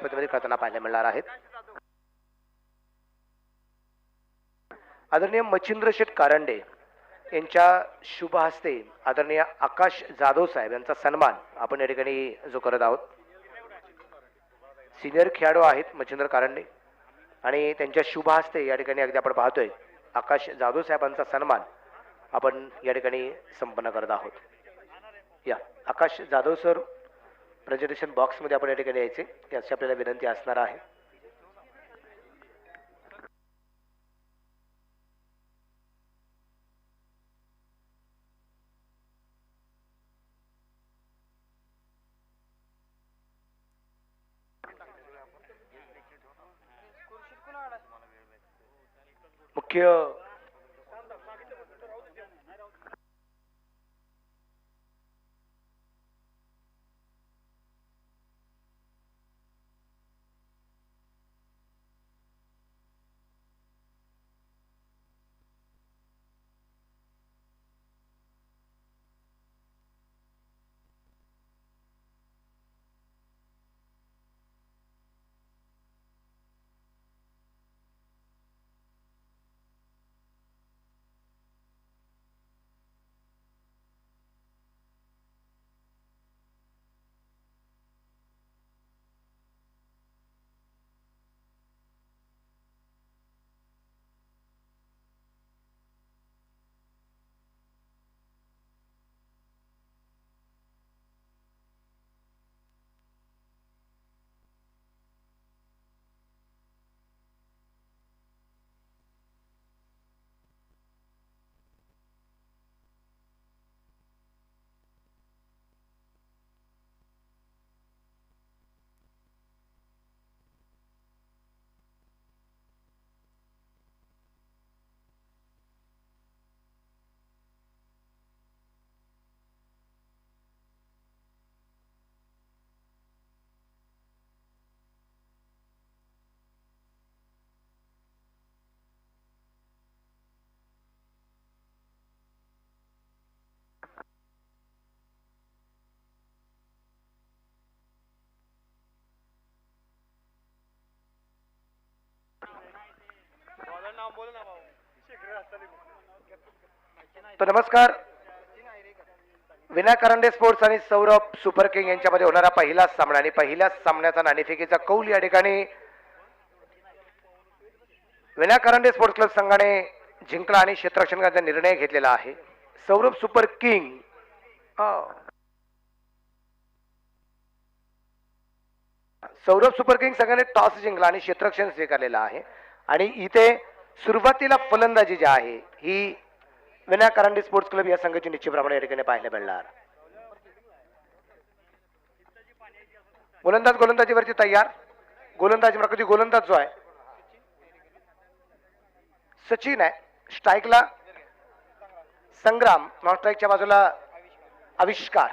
स्पर्धेमध्ये खेळताना पाहायला मिळणार आहेत. आदरणीय मच्छिंद्र शेठ कारंडे यांच्या शुभ हस्ते आदरणीय आकाश जाधव साहेब यांचा सन्मान आपण या ठिकाणी जो करत आहोत. सिनियर खेळाडू आहेत मच्छिंद्र कारंडे आणि त्यांच्या शुभ हस्ते या ठिकाणी अगदी आपण पाहतोय आकाश जाधव साहेबांचा सन्मान आपण या ठिकाणी संपन्न करत आहोत. या आकाश जाधव सर प्रेझेंटेशन बॉक्समध्ये आपण या ठिकाणी यायचे याची आपल्याला विनंती असणार आहे. मुख्य तर नमस्कार. विनायक करंडे स्पोर्ट्स आणि सौरभ सुपर किंग यांच्यामध्ये होणारा पहिला सामना आणि पहिल्या सामन्याचा नाणेफेकीचा कौल या ठिकाणी विनायक करंडे स्पोर्ट्स क्लब संघाने जिंकला आणि क्षेत्ररक्षण करण्याचा निर्णय घेतलेला आहे. सौरभ सुपर किंग संघाने टॉस जिंकला आणि क्षेत्ररक्षण स्वीकारलेला आहे आणि इथे सुरुवातीला फलंदाजी जी आहे ही विनायक करंडे स्पोर्ट्स क्लब या संघाची निश्चितप्रमाणे या ठिकाणी पाहायला मिळणार. गोलंदाजीवरती तयार. गोलंदाजी प्रकृती गोलंदाज जो आहे सचिन आहे. स्ट्राईकला संग्राम, नॉन स्ट्राईकच्या बाजूला आविष्कार.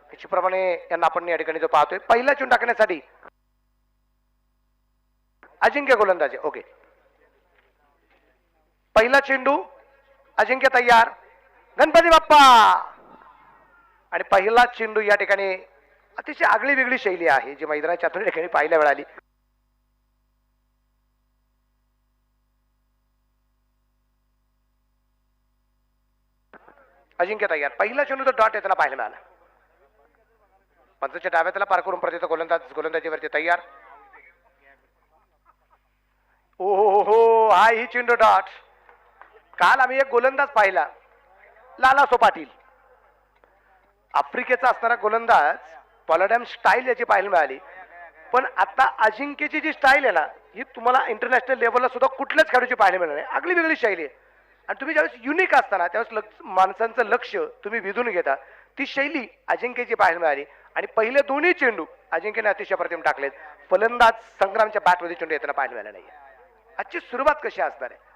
निश्चितप्रमाणे यांना आपण या ठिकाणी जो पाहतोय पहिला चेंडू टाकण्यासाठी अजिंक्य गोलंदाजी. ओके, पहिला चेंडू अजिंक्य तयार. गणपती बाप्पा. आणि पहिला चेंडू या ठिकाणी अतिशय आगळी वेगळी शैली आहे जी मैदानाच्या आतून ठिकाणी पाहायला मिळाली. अजिंक्य तयार. पहिला चेंडू तो डॉट येताना पाहायला मिळाला. पंचच्या डाव्या त्याला पार करून प्रत्येक गोलंदाजीवरती तयार. ओ हो, हा ही चेंडू डॉट. काल आम्ही एक गोलंदाज पाहिला, लालासो पाटील, आफ्रिकेचा असणारा गोलंदाज. पॉलडॅम स्टाईल याची पाहायला मिळाली. पण आता अजिंक्यची जी स्टाईल आहे ना ही तुम्हाला इंटरनॅशनल लेवलला सुद्धा कुठल्याच खेळाडूची पाहायला मिळणार नाही. आगळी वेगळी शैली आहे आणि तुम्ही ज्यावेळेस युनिक असताना त्यावेळेस माणसांचं लक्ष तुम्ही वेधून घेता. ती शैली अजिंक्यची पाहायला मिळाली आणि पहिले दोन्ही चेंडू अजिंक्यने अतिशय प्रतिम टाकलेत. फलंदाज संग्रामच्या बॅटमध्ये चेंडू येताना पाहायला मिळाला नाही. आजची सुरुवात कशी असणार आहे?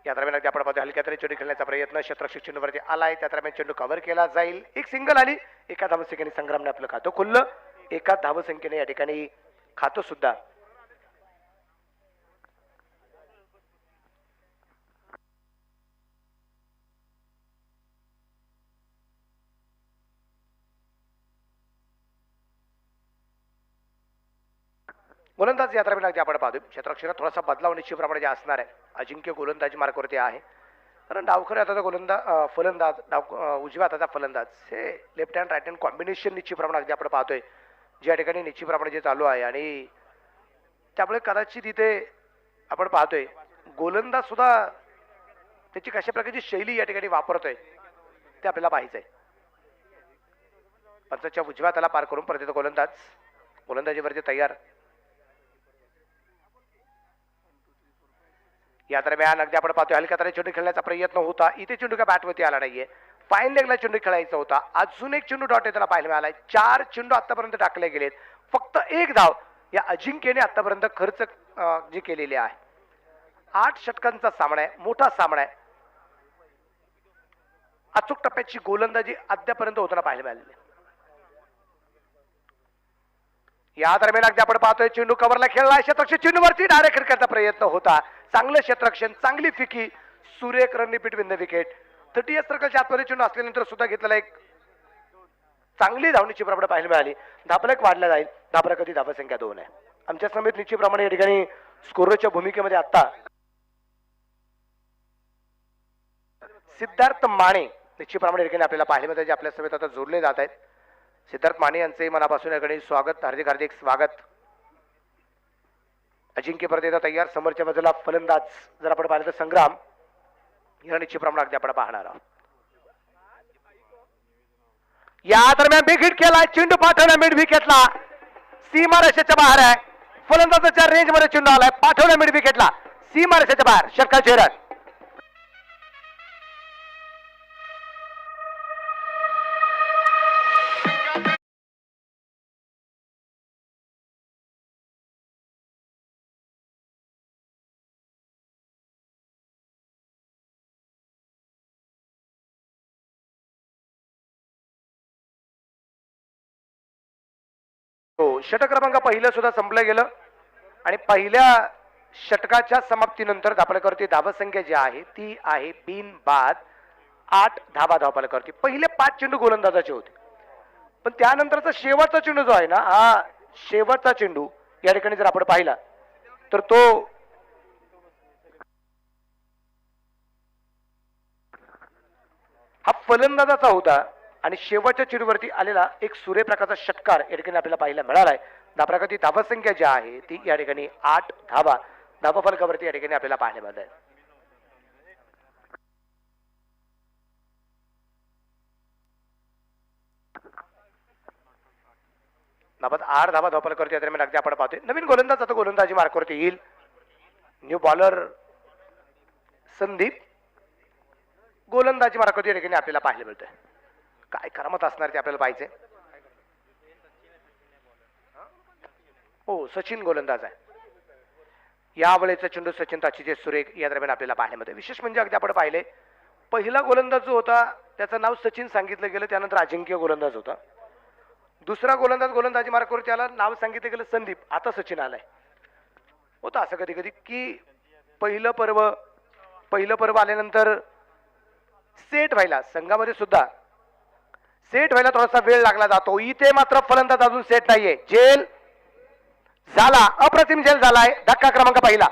या दरम्यान आपण पाहतो हलक्या तरी चेंडू खेळण्याचा प्रयत्न क्षेत्ररक्षक चेंडूवरती आलाय. त्या दरम्यान चेंडू कव्हर केला जाईल. एक सिंगल आली. एका धावसंख्येने संग्रामने आपलं खातं खुललं. एका धावसंख्येने या ठिकाणी खातं सुद्धा गोलंदाज यात्रा अगदी आपण पाहतोय क्षेत्ररक्षणात थोडासा बदलाव निश्चितप्रमाणे जे असणार आहे. अजिंक्य गोलंदाजी मार्गावरती आहे, कारण डावखरे हाताचा फलंदाज उजव्या हाताचा फलंदाज हे left hand right hand combination निश्चितप्रमाणे अगदी आपण पाहतोय ज्या ठिकाणी निश्चितप्रमाणे जे चालू आहे. आणि त्यामुळे कदाचित इथे आपण पाहतोय गोलंदाज सुद्धा त्याची कशा प्रकारची शैली या ठिकाणी वापरतोय ते आपल्याला पाहायचंय. पंचाच्या उजव्या हाताला पार करून परत गोलंदाज गोलंदाजीवरती तयार. या दरम्यान अगदी आपण पाहतोय हलक्या तऱ्हे चेंडू खेळण्याचा प्रयत्न होता. इथे चेंडू का बॅटवरती आला नाहीये. फाईन लेगला चेंडू खेळायचा होता. अजून एक चेंडू डॉट येताना पाहायला मिळालाय. 4 चेंडू आतापर्यंत टाकले गेलेत. फक्त 1 धाव या अजिंक्यने आतापर्यंत खर्च जी केलेली आहे. 8 षटकांचा सामना आहे, मोठा सामना आहे. अचूक टप्प्याची गोलंदाजी अद्यापर्यंत होताना पाहायला मिळालेली. या दरम्यान अगदी आपण पाहतोय चेंडू कव्हरला खेळला. क्षेत्ररक्षण चेंडूवरती डायरेक्ट खेळण्याचा प्रयत्न होता. चांगलं क्षेत्ररक्षण, चांगली फिकी, सुरेख रननी बिटवीन द विकेट. 30 सर्कलच्या आतमध्ये चेंडू असल्यानंतर सुद्धा घेतलेला एक चांगली धावणीची प्रमाणे पाहायला मिळाली. धापलक वाढला जाईल. धापलकाची धावसंख्या 2 आहे. आमच्या समित निश्चितप्रमाणे या ठिकाणी स्कोररच्या भूमिकेमध्ये आता सिद्धार्थ माने निश्चितप्रमाणे या ठिकाणी आपल्याला पाहायला मिळतात जे आपल्या समित आता जोडले जात आहेत. सिद्धार्थ माने यांचे मनापासून या ठिकाणी स्वागत, हार्दिक हार्दिक स्वागत. अजिंक्य परत येतात तयार. समोरच्या बाजूला फलंदाज जर आपण पाहिलं तर संग्राम या निश्चितप्रमाणे अगदी आपण पाहणार आहोत. या दरम्यान बिग हिट केला. चेंडू पाठवला मिड विकेटला. सीमा रेषेच्या बाहेर आहे. फलंदाजाच्या रेंज मध्ये चेंडू आलाय. पाठवला मिड विकेटला. सीमा रेषेच्या बाहेर. षटकाचे रन. हो, षटक क्रमांक पहिलं सुद्धा संपलं गेलं आणि पहिल्या षटकाच्या समाप्तीनंतर धापलकरती धावसंख्या जी आहे ती आहे बिन बाद 8 धावा धावपलकरती. पहिले 5 चेंडू गोलंदाजाचे होते, पण त्यानंतरचा शेवटचा चेंडू जो आहे ना, हा शेवटचा चेंडू या ठिकाणी जर आपण पाहिला तर तो हा फलंदाजाचा होता आणि शेवटच्या चेंडूवरती आलेला एक सूर्यप्रकाशचा षटकार या ठिकाणी आपल्याला पाहायला मिळालाय. धावपलकाची धावसंख्या जी आहे ती या ठिकाणी 8 धावा धावफलकावरती या ठिकाणी आपल्याला पाहायला मिळत आहे. नाबाद 8 धावा धावफलकावरती या दरम्यान अगदी आपण पाहतोय नवीन गोलंदाज आता गोलंदाजी मार्गावरती येईल. न्यू बॉलर संदीप गोलंदाजी मार्गावरती या ठिकाणी आपल्याला पाहायला मिळतंय. काय करामत असणार ते आपल्याला पाहिजे. हो, सचिन गोलंदाज आहे. यावेळेचा चेंडू सचिन ताचीचे सुरेख या दरम्यान आपल्याला पाहायला मिळते. विशेष म्हणजे अगदी आपण पाहिले पहिला गोलंदाज जो होता त्याचं नाव सचिन सांगितलं गेलं, त्यानंतर अजिंक्य गोलंदाज होता. दुसरा गोलंदाज गोलंदाजी मार्गावर त्याला नाव सांगितलं गेलं संदीप, आता सचिन आलाय. होतं असं कधी कधी की पहिलं पर्व आल्यानंतर सेट व्हायला संघामध्ये सुद्धा सेट व्हायला थोडासा वेळ लागला जातो. इथे मात्र फलंदाज अजून सेट नाहीये. झेल झाला, अप्रतिम झेल झालाय. धक्का क्रमांक पहिला.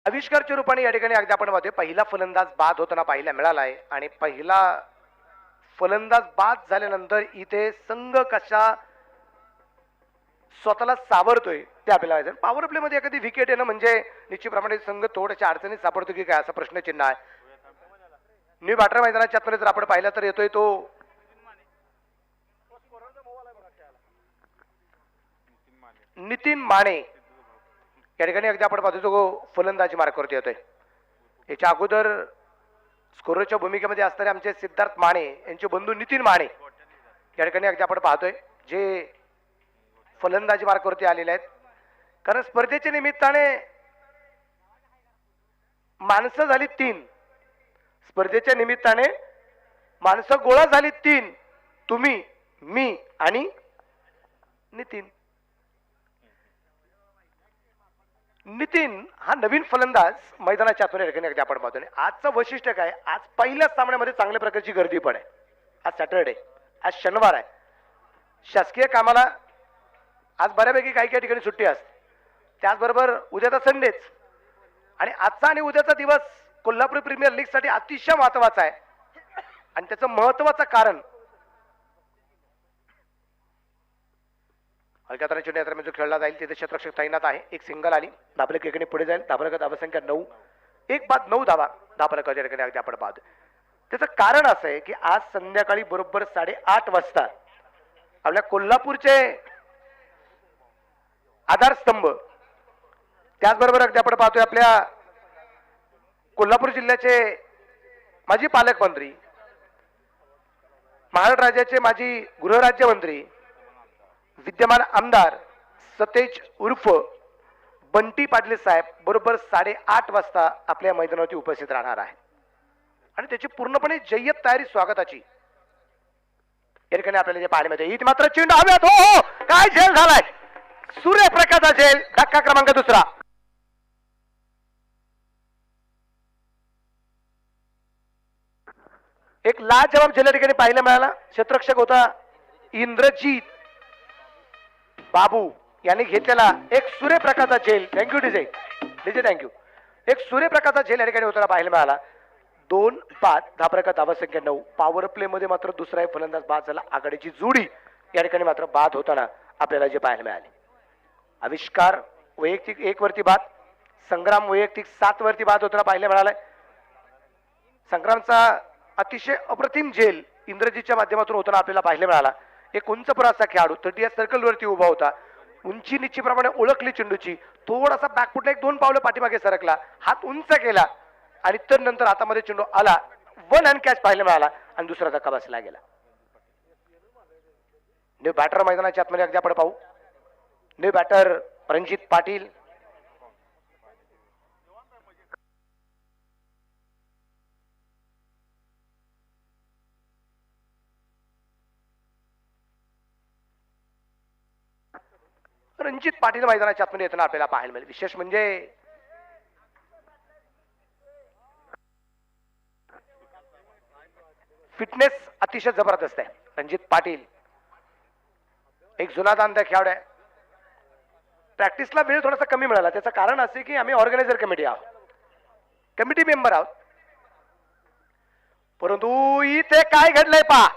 आविष्कारच्या रूपाने या ठिकाणी अगदी आपण पाहतोय पहिला फलंदाज बाद होताना पाहायला मिळालाय आणि पहिला फलंदाज बाद झाल्यानंतर इथे संघ कशा स्वतःला सावरतोय ते आपल्याला पॉवर प्ले मध्ये एखादी विकेट येणं म्हणजे निश्चितप्रमाणे संघ थोड्याशा अडचणीत सापडतो की काय असा प्रश्नचिन्ह आहे. न्यू बॅटर मैदानाच्या आतमध्ये जर आपण पाहिला तर येतोय तो नितीन माने या ठिकाणी अगदी आपण पाहतो तो फलंदाजी मार्गावरती येतोय. याच्या अगोदर स्कोररच्या भूमिकेमध्ये असणारे आमचे सिद्धार्थ माने यांचे बंधू नितीन माने या ठिकाणी अगदी आपण पाहतोय जे फलंदाजी मार्गावरती आलेले आहेत. कारण स्पर्धेच्या निमित्ताने माणसं झाली 3, स्पर्धेच्या निमित्ताने माणसं गोळा झाली 3, तुम्ही, मी आणि नितीन. नितीन हा नवीन फलंदाज मैदानाच्या आतून या ठिकाणी अगदी आपण पाहतो. आजचं वैशिष्ट्य काय, आज पहिल्याच सामन्यामध्ये चांगल्या प्रकारची गर्दी पण आहे. आज सॅटरडे, आज शनिवार आहे, शासकीय कामाला आज बऱ्यापैकी काही काही ठिकाणी सुट्टी असते. त्याचबरोबर उद्याचा संडेच आणि आजचा आणि उद्याचा दिवस कोल्हापूर प्रीमियर लीग साठी अतिशय महत्वाचा आहे. आणि त्याचं महत्वाचं कारण हलक्या तऱ्हेच्या नेत्राने जो खेळला जाईल तिथे क्षेत्ररक्षक तैनात आहे. एक सिंगल आली, धाबलक एकीने पुढे जाईल. धाबलक धावसंख्या 9, एक बाद 9 धावा धाबलकाच्या ठिकाणी अगदी आपण पाहतो. त्याचं कारण असं आहे की आज संध्याकाळी बरोबर 8:30 वाजता आपल्या कोल्हापूरचे आधारस्तंभ, त्याचबरोबर अगदी आपण पाहतोय आपल्या कोल्हापूर जिल्ह्याचे माजी पालकमंत्री, महाराष्ट्र राज्याचे माजी गृहराज्यमंत्री, विद्यमान आमदार सतेज उर्फ बंटी पाटील साहेब बरोबर 8:30 वाजता आपल्या मैदानावरती उपस्थित राहणार आहे. आणि त्याची पूर्णपणे जय्यत तयारी स्वागताची या ठिकाणी आपल्याला जे पाहायला मिळते. इथे मात्र चेंडू हव्यात, हो काय झेल झालाय, सूर्यप्रकाशचा झेल, धक्का क्रमांक 2. एक लाजवाब झेल या ठिकाणी पाहायला मिळाला. क्षेत्ररक्षक होता इंद्रजीत बाबू यांनी घेतलेला एक सूर्यप्रकाशचा झेल. Thank you DJ thank you. एक सूर्यप्रकाशचा झेल या ठिकाणी होताना पाहायला मिळाला. 2 बाद धाबलक धावसंख्या 9. पॉवर प्ले मध्ये मात्र दुसरा फलंदाज बाद झाला. आघाडीची जोडी या ठिकाणी मात्र बाद होताना आपल्याला जे पाहायला मिळाले. आविष्कार वैयक्तिक 1 वरती बाद, संग्राम वैयक्तिक 7 वरती बाद होताना पाहायला मिळालाय. संग्रामचा अतिशय अप्रतिम झेल इंद्रजीतच्या माध्यमातून होताना आपल्याला पाहायला मिळाला. एक उंच पुराचा खेळाडू 30 सर्कल वरती उभा होता. उंची निश्चितप्रमाणे ओळखली चेंडूची, थोडासा बॅकफुटला 1-2 पावलं पाठीमागे सरकला, हात उंच केला आणि तर नंतर हातामध्ये चेंडू आला. 1 हँड कॅच पाहायला मिळाला आणि दुसरा धक्का बसला गेला. न्यू बॅटर मैदानाच्या आतमध्ये अगदी आपण पाहू. न्यू बॅटर रणजित पाटील, रणजित पाटील मैदानाच्या आतमध्ये येताना आपल्याला पाहायला मिळेल. विशेष म्हणजे फिटनेस अतिशय जबरदस्त आहे. रणजित पाटील एक जुना दांडा खेळाडू आहे. प्रॅक्टिसला वेळ थोडासा कमी मिळाला. त्याचं कारण असे की आम्ही ऑर्गनायझर कमिटी आहोत, कमिटी मेंबर आहोत. परंतु इथे काय घडलंय पहा,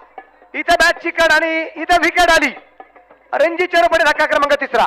इथे बॅट चिकट आणि इथे विकेट आली. रणजितच्या रूपाने धक्का क्रमांक 3.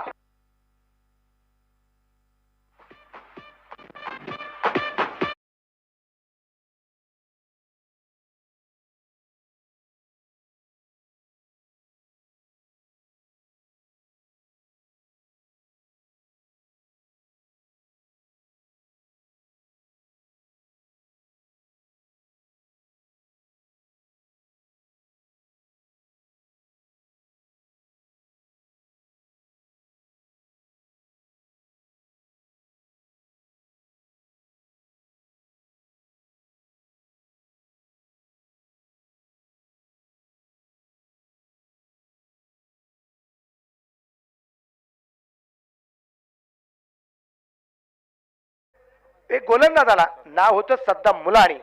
एक गोलंदाज आला, नाव होतं सद्दाम मुलानी.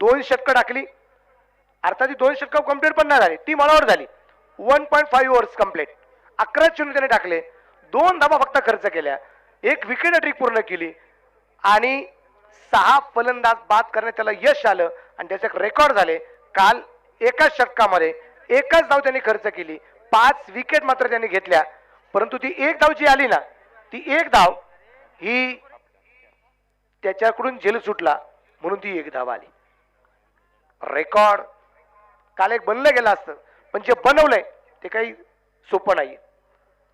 2 षटकं टाकली, अर्थात 2 षटकं कंप्लीट पण नाही झाली, टीम ऑल झाली. 1.5 ओव्हर्स कंप्लीट, 11 चेंडू त्याने टाकले, 2 धावा फक्त खर्च केल्या, 1 विकेट ट्रिक पूर्ण केली आणि 6 फलंदाज बाद करण्यात त्याला यश आलं. आणि त्याचे एक रेकॉर्ड झाले. काल एकाच षटकामध्ये एकच धाव त्यांनी खर्च केली, 5 विकेट मात्र त्यांनी घेतल्या. परंतु ती एक धाव जी आली ना, ती एक धाव ही त्याच्याकडून झेल सुटला म्हणून ती एक धाव आली. रेकॉर्ड काल एक बनलं गेलं असतं, पण जे बनवलंय ते काही सोपं नाहीये.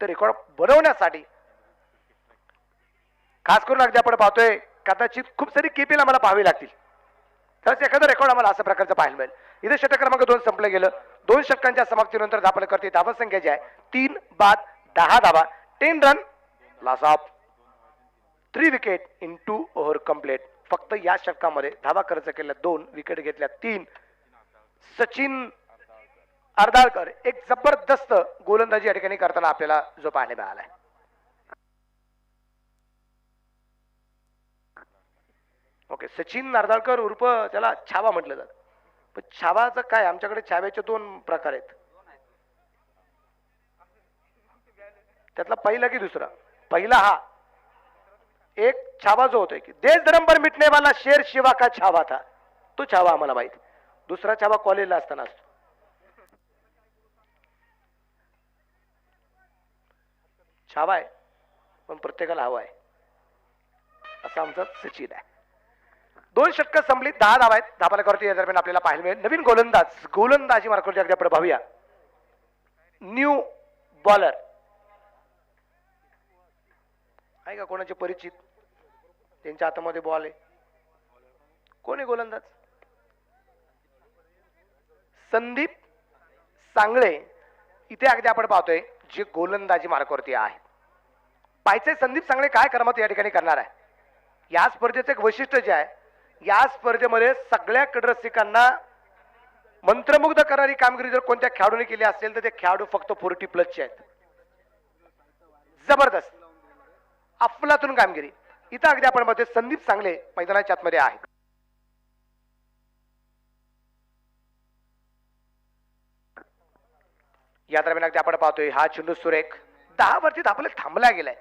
तर रेकॉर्ड बनवण्यासाठी खास करून अगदी आपण पाहतोय कदाचित खूप सारी केपीला मला पाहावी लागतील, तरच एखादं रेकॉर्ड आम्हाला अशा प्रकारचं पाहायला मिळेल. इथे षटक क्रमांक 2 संपलं गेलं. 2 षटकांच्या समाप्तीनंतर धापलकरती धावसंख्या जी आहे 3 बाद 10 धावा, 10 run, loss of 3 wicket in 2 over complete. फक्त या षटकामध्ये धावा खर्च केल्या 2, विकेट घेतल्या 3. सचिन अर्धाळकर एक जबरदस्त गोलंदाजी या ठिकाणी करताना आपल्याला जो पाहायला मिळाला आहे. ओके, सचिन नारदाळकर उर्फ त्याला छावा म्हटलं जातं. पण छावाचं काय, आमच्याकडे छाव्याचे दोन प्रकार आहेत. त्यातला पहिला की दुसरा? पहिला हा एक छावा जो होतोय की देश धर्म पर मिटने वाला शेर शिवा का छावा था, तो छावा आम्हाला माहिती. दुसरा छावा कॉलेजला असताना असतो. छावा आहे पण प्रत्येकाला हवा आहे, असं आमचं सचिन आहे. 2 षटकं संपली, 10 धावा आहेत. धाबालकावरती या दरम्यान आपल्याला पाहायला मिळेल नवीन गोलंदाजी मार्कवरती अगदी आपण पाहूया. न्यू बॉलर आहे का कोणाचे परिचित, त्यांच्या हातामध्ये बॉल आहे? कोण आहे गोलंदाज? संदीप सांगळे इथे अगदी आपण पाहतोय जे गोलंदाजी मार्कवरती आहे. पाहिजे संदीप सांगळे काय करामत या ठिकाणी करणार आहे. या स्पर्धेचं एक वैशिष्ट्य जे आहे, या स्पर्धेमध्ये सगळ्या कडरसिकांना मंत्रमुग्ध करणारी कामगिरी जर कोणत्या खेळाडूने केली असेल तर ते खेळाडू फक्त 40+ आहेत. जबरदस्त अफलातून कामगिरी इथं अगदी आपण मध्ये संदीप सांगळे मैदानाच्या आतमध्ये आहे. या दरम्यान अगदी आपण पाहतोय हा चेंडू सुरेख 10 वरती आपल्याला थांबला गेलाय.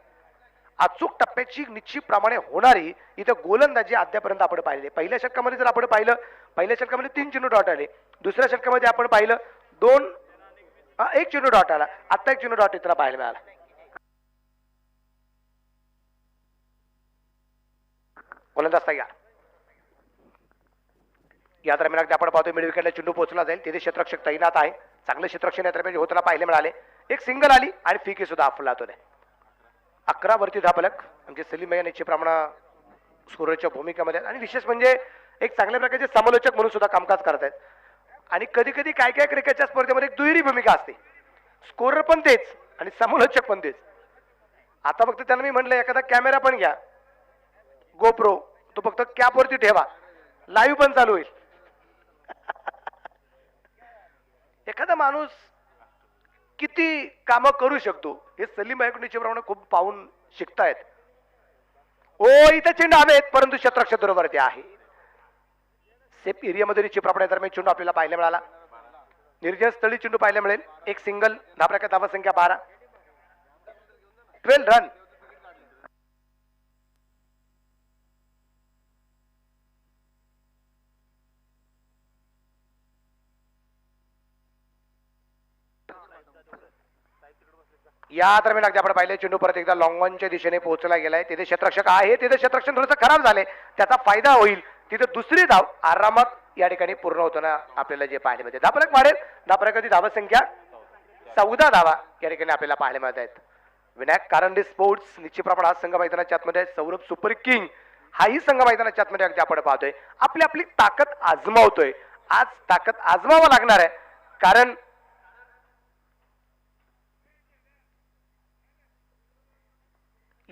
अचूक टप्प्याची निश्चितप्रमाणे होणारी इथं गोलंदाजी अद्यापर्यंत आपण पाहिले. पहिल्या षटकामध्ये जर आपण पाहिलं, पहिल्या षटकामध्ये 3 चेंडू डॉट आले. दुसऱ्या षटकामध्ये आपण पाहिलं 1 चेंडू डॉट आला. आता 1 चेंडू डॉट इथं पाहायला मिळाला. गोलंदाज तयार. या दरम्यान अगदी आपण पाहतोय मिड विकेटला चेंडू पोहोचला जाईल. तिथे क्षेत्ररक्षक तैनात आहे. चांगलं क्षेत्ररक्षण या दरम्यान होताना पाहायला मिळाले. एक सिंगल आली आणि फिके सुद्धा अफलातून आहे. 11 वरती धापलक म्हणजे सलीम भैया निश्चितप्रमाणे स्कोररच्या भूमिकेमध्ये आणि विशेष म्हणजे एक चांगल्या प्रकारचे समालोचक म्हणून सुद्धा कामकाज करत आहेत. आणि कधी कधी काय काय क्रिकेटच्या स्पर्धेमध्ये एक दुहेरी भूमिका असते. स्कोरर पण तेच आणि समालोचक पण तेच. आता फक्त त्यांना मी म्हटलं एखादा कॅमेरा पण घ्या, गोप्रो, तो फक्त कॅपवरती ठेवा, लाईव्ह पण चालू होईल. एखादा माणूस किती कामं करू शकतो हे सलीम भाईकडून खूप पाहून शिकतायत. ओ इथे चेंडू हवेत परंतु क्षेत्ररक्षक बरोबर ते आहे. सेफ एरियामध्ये निश्चितप्रमाणे दरम्यान चेंडू आपल्याला पाहायला मिळाला. निर्जन स्थळी चेंडू पाहायला मिळेल. एक सिंगल, धाबराच्या धावा संख्या 12, 12 रन. या दरम्यान अगदी आपण पाहिले चेंडू परत एकदा लॉंग ऑनच्या दिशेने पोहोचला गेलाय. तिथे क्षेत्ररक्षक आहे, तिथे क्षेत्ररक्षण थोडंसं खराब झाले, त्याचा फायदा होईल. तिथे दुसरी धाव आरामात या ठिकाणी पूर्ण होताना आपल्याला जे पाहायला मिळते. धापलक वाढेल. धापलकाची धावा संख्या 14 धावा या ठिकाणी आपल्याला पाहायला मिळत आहेत. विनायक कारंडे स्पोर्ट्स निश्चितप्रमाणे आज संघ मैदानाच्या आतमध्ये आहे. सौरभ सुपर किंग हाही संघ मैदानाच्या आतमध्ये अगदी आपण पाहतोय आपली ताकद आजमावतोय. आज ताकद आजमावा लागणार आहे कारण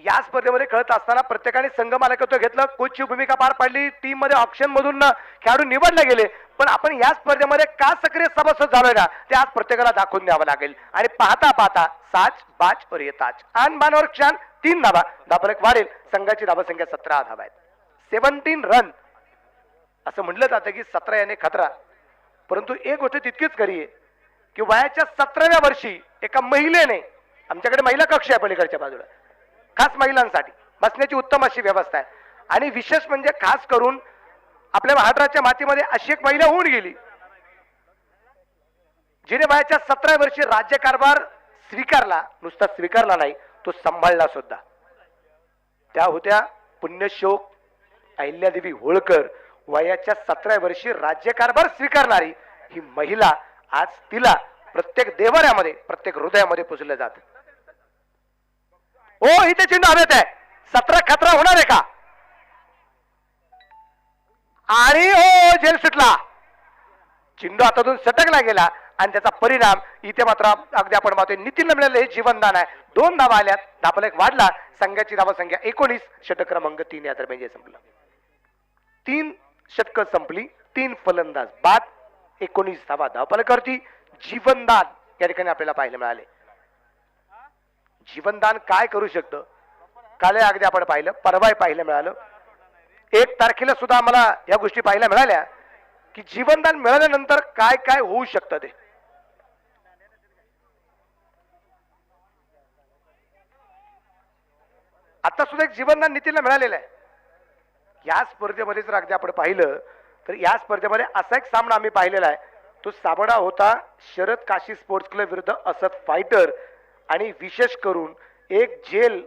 या स्पर्धेमध्ये खेळत असताना प्रत्येकाने संघ मालकत्व घेतलं, कोचची भूमिका पार पाडली, टीम मध्ये ऑप्शन मधून खेळाडू निवडले गेले. पण आपण या स्पर्धेमध्ये का सक्रिय सभासद झालोय ना ते आज प्रत्येकाला दाखवून द्यावं लागेल. आणि पाहता पाहता साच बाच और येताच आन बानवर क्षण 3 धावा. धापलक वाढेल. संघाची धावा संख्या 17 धावा आहेत. 17 रन. असं म्हटलं जातं की 17 याने खतरा, परंतु एक गोष्ट तितकीच खरी आहे की वयाच्या 17व्या वर्षी एका महिलेने, आमच्याकडे महिला कक्ष आहे पलीकडच्या बाजूला, खास महिलांसाठी बसण्याची उत्तम अशी व्यवस्था आहे. आणि विशेष म्हणजे खास करून आपल्या महाराष्ट्राच्या मातीमध्ये अशी एक महिला होऊन गेली जिने वयाच्या 17व्या वर्षी राज्यकारभार स्वीकारला. नुसता स्वीकारला नाही, तो सांभाळला सुद्धा. त्या होत्या पुण्यश्लोक अहिल्यादेवी होळकर. वयाच्या 17व्या वर्षी राज्यकारभार स्वीकारणारी ही महिला आज तिला प्रत्येक देवाऱ्यामध्ये, प्रत्येक हृदयामध्ये पुजलं जात. ओ इथे चेंडू हवेत आहे. 17 खतरा होणार आहे का? आणि ओ झेल सुटला. चेंडू हातातून सटकला गेला आणि त्याचा परिणाम इथे मात्र अगदी आपण पाहतोय नितीनला मिळालेलं हे जीवनदान आहे. 2 धावा आल्यात. धापलक वाढला. संघाची धावा संख्या 19, षटक क्रमांक 3 या दरम्यान जे संपलं. 3 षटकं संपली, 3 फलंदाज बाद, 19 धावा धापलकावरती. जीवनदान या ठिकाणी आपल्याला पाहायला मिळाले. जीवनदान काय करू शकतं काल अगदी आपण पाहिलं, परवा पाहायला मिळालं. 1 तारखेला सुद्धा आम्हाला या गोष्टी पाहायला मिळाल्या की जीवनदान मिळाल्यानंतर काय काय होऊ शकतं ते. आता सुद्धा एक जीवनदान नितीनला मिळालेलं आहे. या स्पर्धेमध्ये जर अगदी आपण पाहिलं तर या स्पर्धेमध्ये असा एक सामना आम्ही पाहिलेला आहे. तो सामना होता शरद काशी स्पोर्ट्स क्लब विरुद्ध असद फायटर. आणि विशेष करून एक जेल,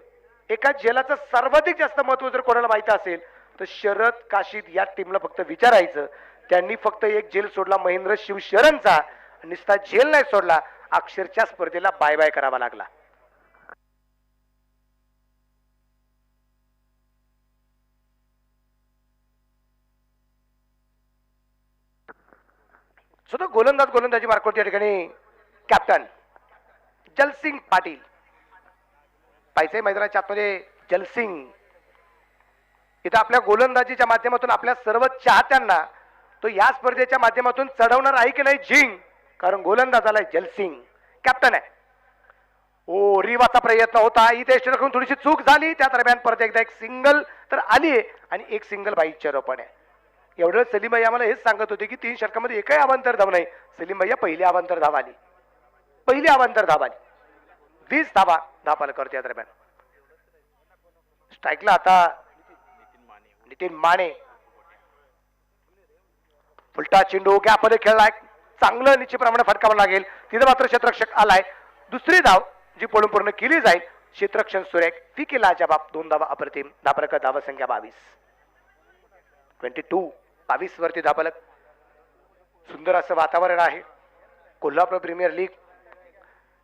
एका जेलाचं सर्वाधिक जास्त महत्व जर कोणाला माहिती असेल तर शरद काशीद या टीमला फक्त विचारायचं. त्यांनी फक्त एक जेल सोडला महेंद्र शिवशरणचा, नुसता जेल नाही सोडला, अक्षरच्या स्पर्धेला बाय बाय करावा लागला. सुद्धा गोलंदाजी मार्कवरती या ठिकाणी कॅप्टन जलसिंग पाटील. पाहिजे मैदानाच्या आतमध्ये जलसिंग. इथं आपल्या गोलंदाजीच्या माध्यमातून आपल्या सर्व चाहत्यांना तो या स्पर्धेच्या माध्यमातून चढवणार आहे की नाही झिंग, कारण गोलंदाजाला जलसिंग कॅप्टन आहे. ओ रिवाचा प्रयत्न होता, इथे षटकातून थोडीशी चूक झाली, त्या दरम्यान परत एकदा एक सिंगल तर आली आहे आणि एक सिंगल बाईकच्या रोपण आहे. एवढं सलीम भाई आम्हाला हेच सांगत होते की 3 षटकामध्ये एकही अवांतर धाव नाही. सलीम भैया पहिली अवांतर धाव आली, पहिली अवांतर धाव आली. 20 धावा धापाला करते या दरम्यान. स्ट्राईकला आता नितीन माने. उलटा चेंडू गॅपमध्ये खेळलाय, चांगलं निश्चितप्रमाणे फटकावं लागेल. तिथं मात्र क्षेत्ररक्षक आलाय. दुसरी धाव जी पळून पूर्ण केली जाईल. क्षेत्ररक्षण सुरेख, फिके लाजवाब, 2 धावा अप्रतिम. धापलक धावा संख्या 22 वरती धापलक. सुंदर असं वातावरण आहे. कोल्हापूर प्रीमियर लीग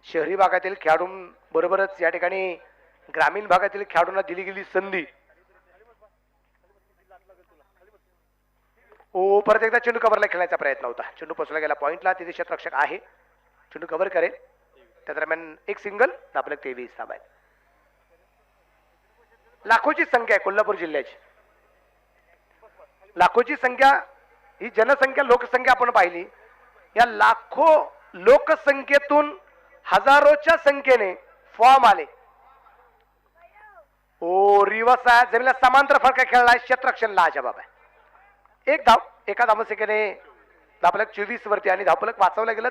शहरी भागातील खेळाडूंबरोबरच या ठिकाणी ग्रामीण भागातील खेळाडूंना दिली गेली संधी. ओ परत एकदा चेंडू कव्हरला खेळण्याचा प्रयत्न होता. चेंडू पोचला गेला पॉइंटला. तिथे क्षेत्ररक्षक आहे, चेंडू कव्हर करेल. त्या दरम्यान एक सिंगल. धापलक 23 धावा आहेत. लाखोची संख्या आहे कोल्हापूर जिल्ह्याची. लाखोची संख्या ही जनसंख्या लोकसंख्या आपण पाहिली. या लाखो लोकसंख्येतून हजारोच्या संख्येने फॉर्म आले. ओ रिवर्स आहे, जमीनला समांतर फटका खेळलाय. क्षेत्ररक्षण लाजवाब आहे. एक धाव एका धावसंख्येने धापलक 24 वरती आणि धावफलक वाचवलं गेलं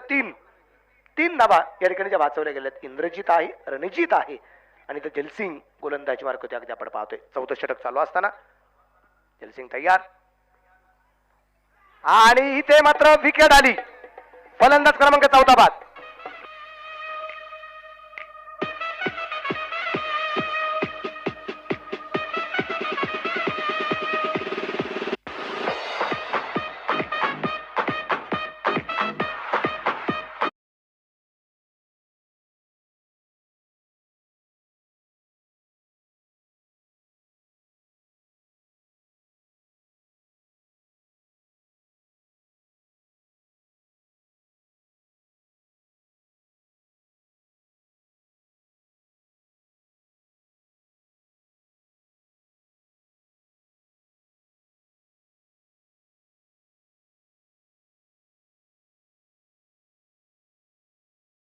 3 धावा या ठिकाणी ज्या वाचवल्या गेल्यात. इंद्रजित आहे, रणजित आहे आणि तर जलसिंग गोलंदाजी मार्क होते. अगदी आपण पाहतोय 14 षटक चालू असताना जलसिंग तयार आणि इथे मात्र विकेट आली. फलंदाज क्रमांक 14 बाद.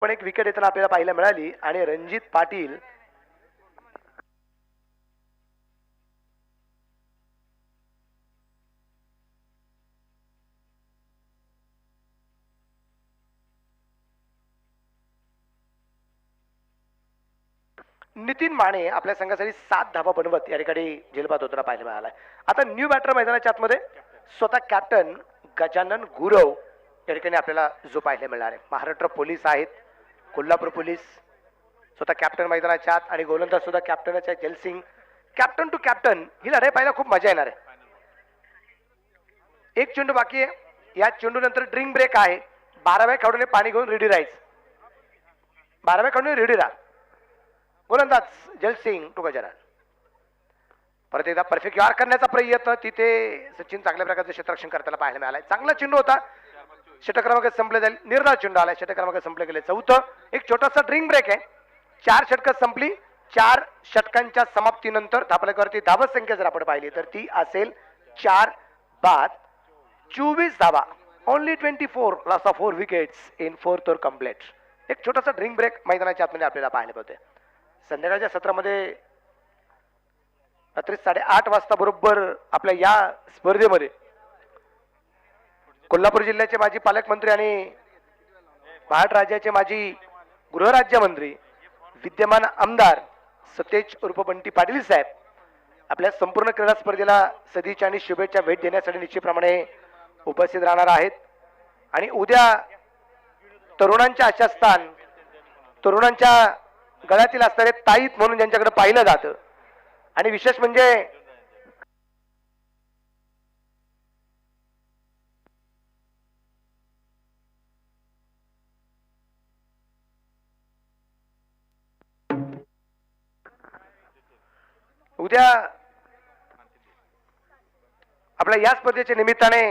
पण एक विकेट येताना आपल्याला पाहायला मिळाली आणि रणजित पाटील नितीन माने आपल्या संघासाठी 7 धावा बनवत या ठिकाणी झेलबाद होताना पाहायला मिळाला. आता न्यू बॅटर मैदानाच्या आतमध्ये स्वतः कॅप्टन गजानन गुरव या ठिकाणी आपल्याला जो पाहायला मिळणार आहे. महाराष्ट्र पोलीस आहेत, कोल्हापूर पोलीस. स्वतः कॅप्टन मैदानाच्या आत आणि गोलंदाज सुद्धा कॅप्टनच आहे जलसिंग. कॅप्टन टू कॅप्टन ही लढाई पाहायला खूप मजा येणार आहे. एक चेंडू बाकी आहे. या चेंडू नंतर ड्रिंक ब्रेक आहे. 12व्या खेळाडूने पाणी घेऊन रेडी राहायचं. 12व्या खेळाडूने रेडी राहा. गोलंदाज जलसिंग टू गजानन. परत एकदा परफेक्ट यार करण्याचा प्रयत्न. तिथे सचिन चांगल्या प्रकारचं क्षेत्ररक्षण करताना पाहायला मिळालाय. चांगला चेंडू होता. षटक क्रमांक संपले जाईल. निर्धार चेंडू आलाय. षटक क्रमांक संपले गेले 4. एक छोटासा ड्रिंक ब्रेक आहे. 4 षटकं संपली. 4 षटकांच्या समाप्तीनंतर धापलकावरती धावत संख्या जर आपण पाहिली तर ती असेल 4 बाद 24 धावा. Only 24 loss of 4 wickets in 4th over complete. एक छोटासा ड्रिंक ब्रेक मैदानाच्या आतमध्ये आपल्याला पाहायला मिळतोय. संध्याकाळच्या सत्रामध्ये रात्री 8:30 वाजता बरोबर आपल्या या स्पर्धेमध्ये कोल्हापूर जिल्ह्याचे माजी पालकमंत्री आणि महाराष्ट्र राज्याचे माजी गृहराज्यमंत्री विद्यमान आमदार सतेज उर्फ बंटी पाटील साहेब आपल्या संपूर्ण क्रीडा स्पर्धेला सदिच्छा आणि शुभेच्छा भेट देण्यासाठी निश्चितप्रमाणे उपस्थित राहणार आहेत. आणि उद्या तरुणांच्या आशास्थान तरुणांच्या गळ्यातील असणारे ताईत म्हणून ज्यांच्याकडे पाहिलं जातं आणि विशेष म्हणजे उद्या आपल्या या स्पर्धेच्या निमित्ताने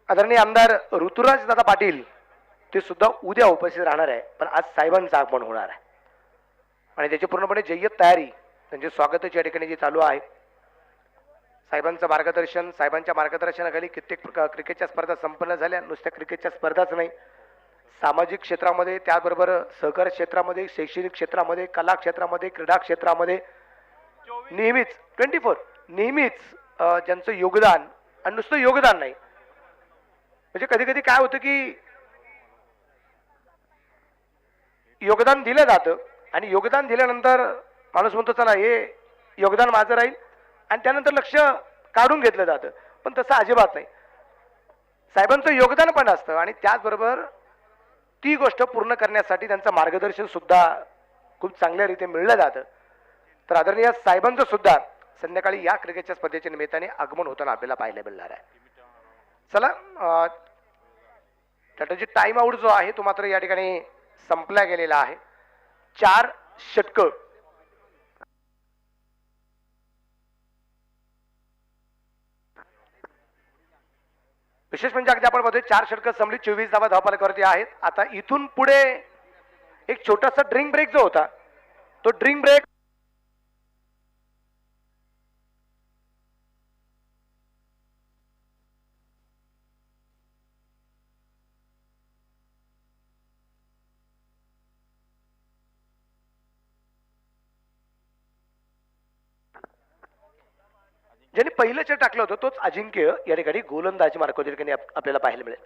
आदरणीय आमदार ऋतुराज दादा पाटील ते सुद्धा उद्या उपस्थित राहणार आहे. पण आज साहेबांचं आगमन होणार आहे आणि त्याची पूर्णपणे जय्यत तयारी त्यांचे स्वागताची या ठिकाणी जी चालू आहे. साहेबांचं मार्गदर्शन साहेबांच्या मार्गदर्शनाखाली कित्येक क्रिकेटच्या स्पर्धा संपन्न झाल्या. नुसत्या क्रिकेटच्या स्पर्धाच नाही, सामाजिक क्षेत्रामध्ये त्याचबरोबर सहकार क्षेत्रामध्ये शैक्षणिक क्षेत्रामध्ये कला क्षेत्रामध्ये क्रीडा क्षेत्रामध्ये नेहमीच 24 नेहमीच ज्यांचं योगदान आणि नुसतं योगदान नाही म्हणजे कधी कधी काय होतं की योगदान दिलं जातं आणि योगदान दिल्यानंतर माणूस म्हणतो चला हे योगदान माझं राहील आणि त्यानंतर लक्ष काढून घेतलं जातं. पण तसं अजिबात नाही. साहेबांचं योगदान पण असतं आणि त्याचबरोबर ती गोष्ट पूर्ण करण्यासाठी त्यांचं मार्गदर्शन सुद्धा खूप चांगल्या रीते मिळलं जातं. तर आदरणीय साहेबांचं सुद्धा संध्याकाळी या क्रिकेटच्या स्पर्धेच्या निमित्ताने आगमन होताना आपल्याला पाहायला मिळणार आहे. चला त्याचा टाइम आउट जो आहे तो मात्र या ठिकाणी संपला गेलेला आहे. 4 षटकं विशेष म्हणजे अगदी आपण मध्ये 4 षटकं संपली 24 धावा धावफलकावरती आहेत. आता इथून पुढे एक छोटासा ड्रिंक ब्रेक जो होता तो ड्रिंक ब्रेक ज्यांनी पहिलं चेक टाकलं होतं तोच अजिंक्य या ठिकाणी गोलंदाजी मार्क या ठिकाणी आपल्याला पाहायला मिळेल.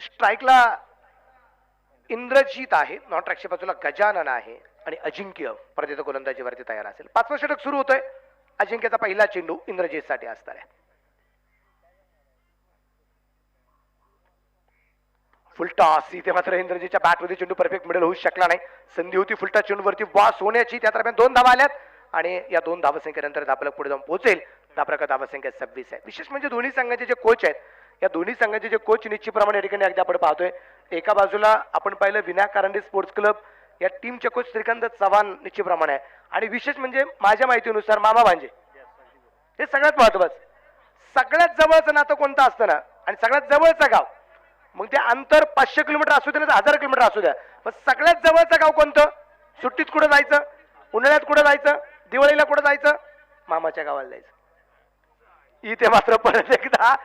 स्ट्राईकला इंद्रजीत आहे, नॉन ट्रॅकच्या बाजूला गजानन आहे आणि अजिंक्य परत येतो गोलंदाजीवरती तयार असेल. 5वं षटक सुरू होतंय. अजिंक्यचा पहिला चेंडू इंद्रजीत साठी असणार आहे. फुलटॉस इथे मात्र इंद्रजीतच्या बॅटमध्ये चेंडू परफेक्ट मिडल होऊ शकला नाही. संधी होती फुलटॉस चेंडूवरती बॉस होण्याची. त्या दरम्यान 2 धावा आल्यात आणि या 2 धावसंख्येनंतर धापलक पुढे जाऊन पोहोचेल. धापलक धावसंख्या 26 आहे. विशेष म्हणजे दोन्ही संघाचे जे कोच आहेत या दोन्ही संघाचे जे कोच निश्चितप्रमाणे या ठिकाणी अगदी आपण पाहतोय. एका बाजूला आपण पाहिलं विनायक कारंडे स्पोर्ट्स क्लब या टीमचे कोच श्रीकांत चव्हाण निश्चितप्रमाणे आहे आणि विशेष म्हणजे माझ्या माहितीनुसार मामा भांजे हे सगळ्यात महत्वाचं. सगळ्यात जवळचं नातं कोणतं असतं ना आणि सगळ्यात जवळचं गाव मग ते अंतर 500 किलोमीटर असू द्या ना 1000 किलोमीटर असू द्या पण सगळ्यात जवळचं गाव कोणतं? सुट्टीत कुठं जायचं, उन्हाळ्यात कुठं जायचं, दिवाळीला कुठं जायचं? मामाच्या गावाला जायचं. इथे मात्र परत एकदा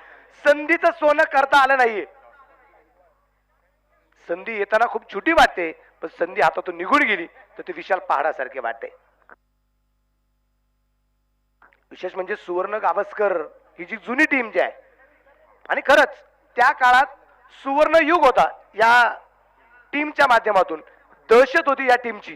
संधीचं सोनं करता आलं नाहीये. संधी येताना खूप छोटी वाटते पण संधी हातातून निघून गेली तर ती विशाल पहाडासारखे वाटते. विशेष म्हणजे सुवर्ण गावस्कर ही जी जुनी टीम जी आहे आणि खरंच त्या काळात सुवर्ण युग होता या टीमच्या माध्यमातून. दहशत होती या टीमची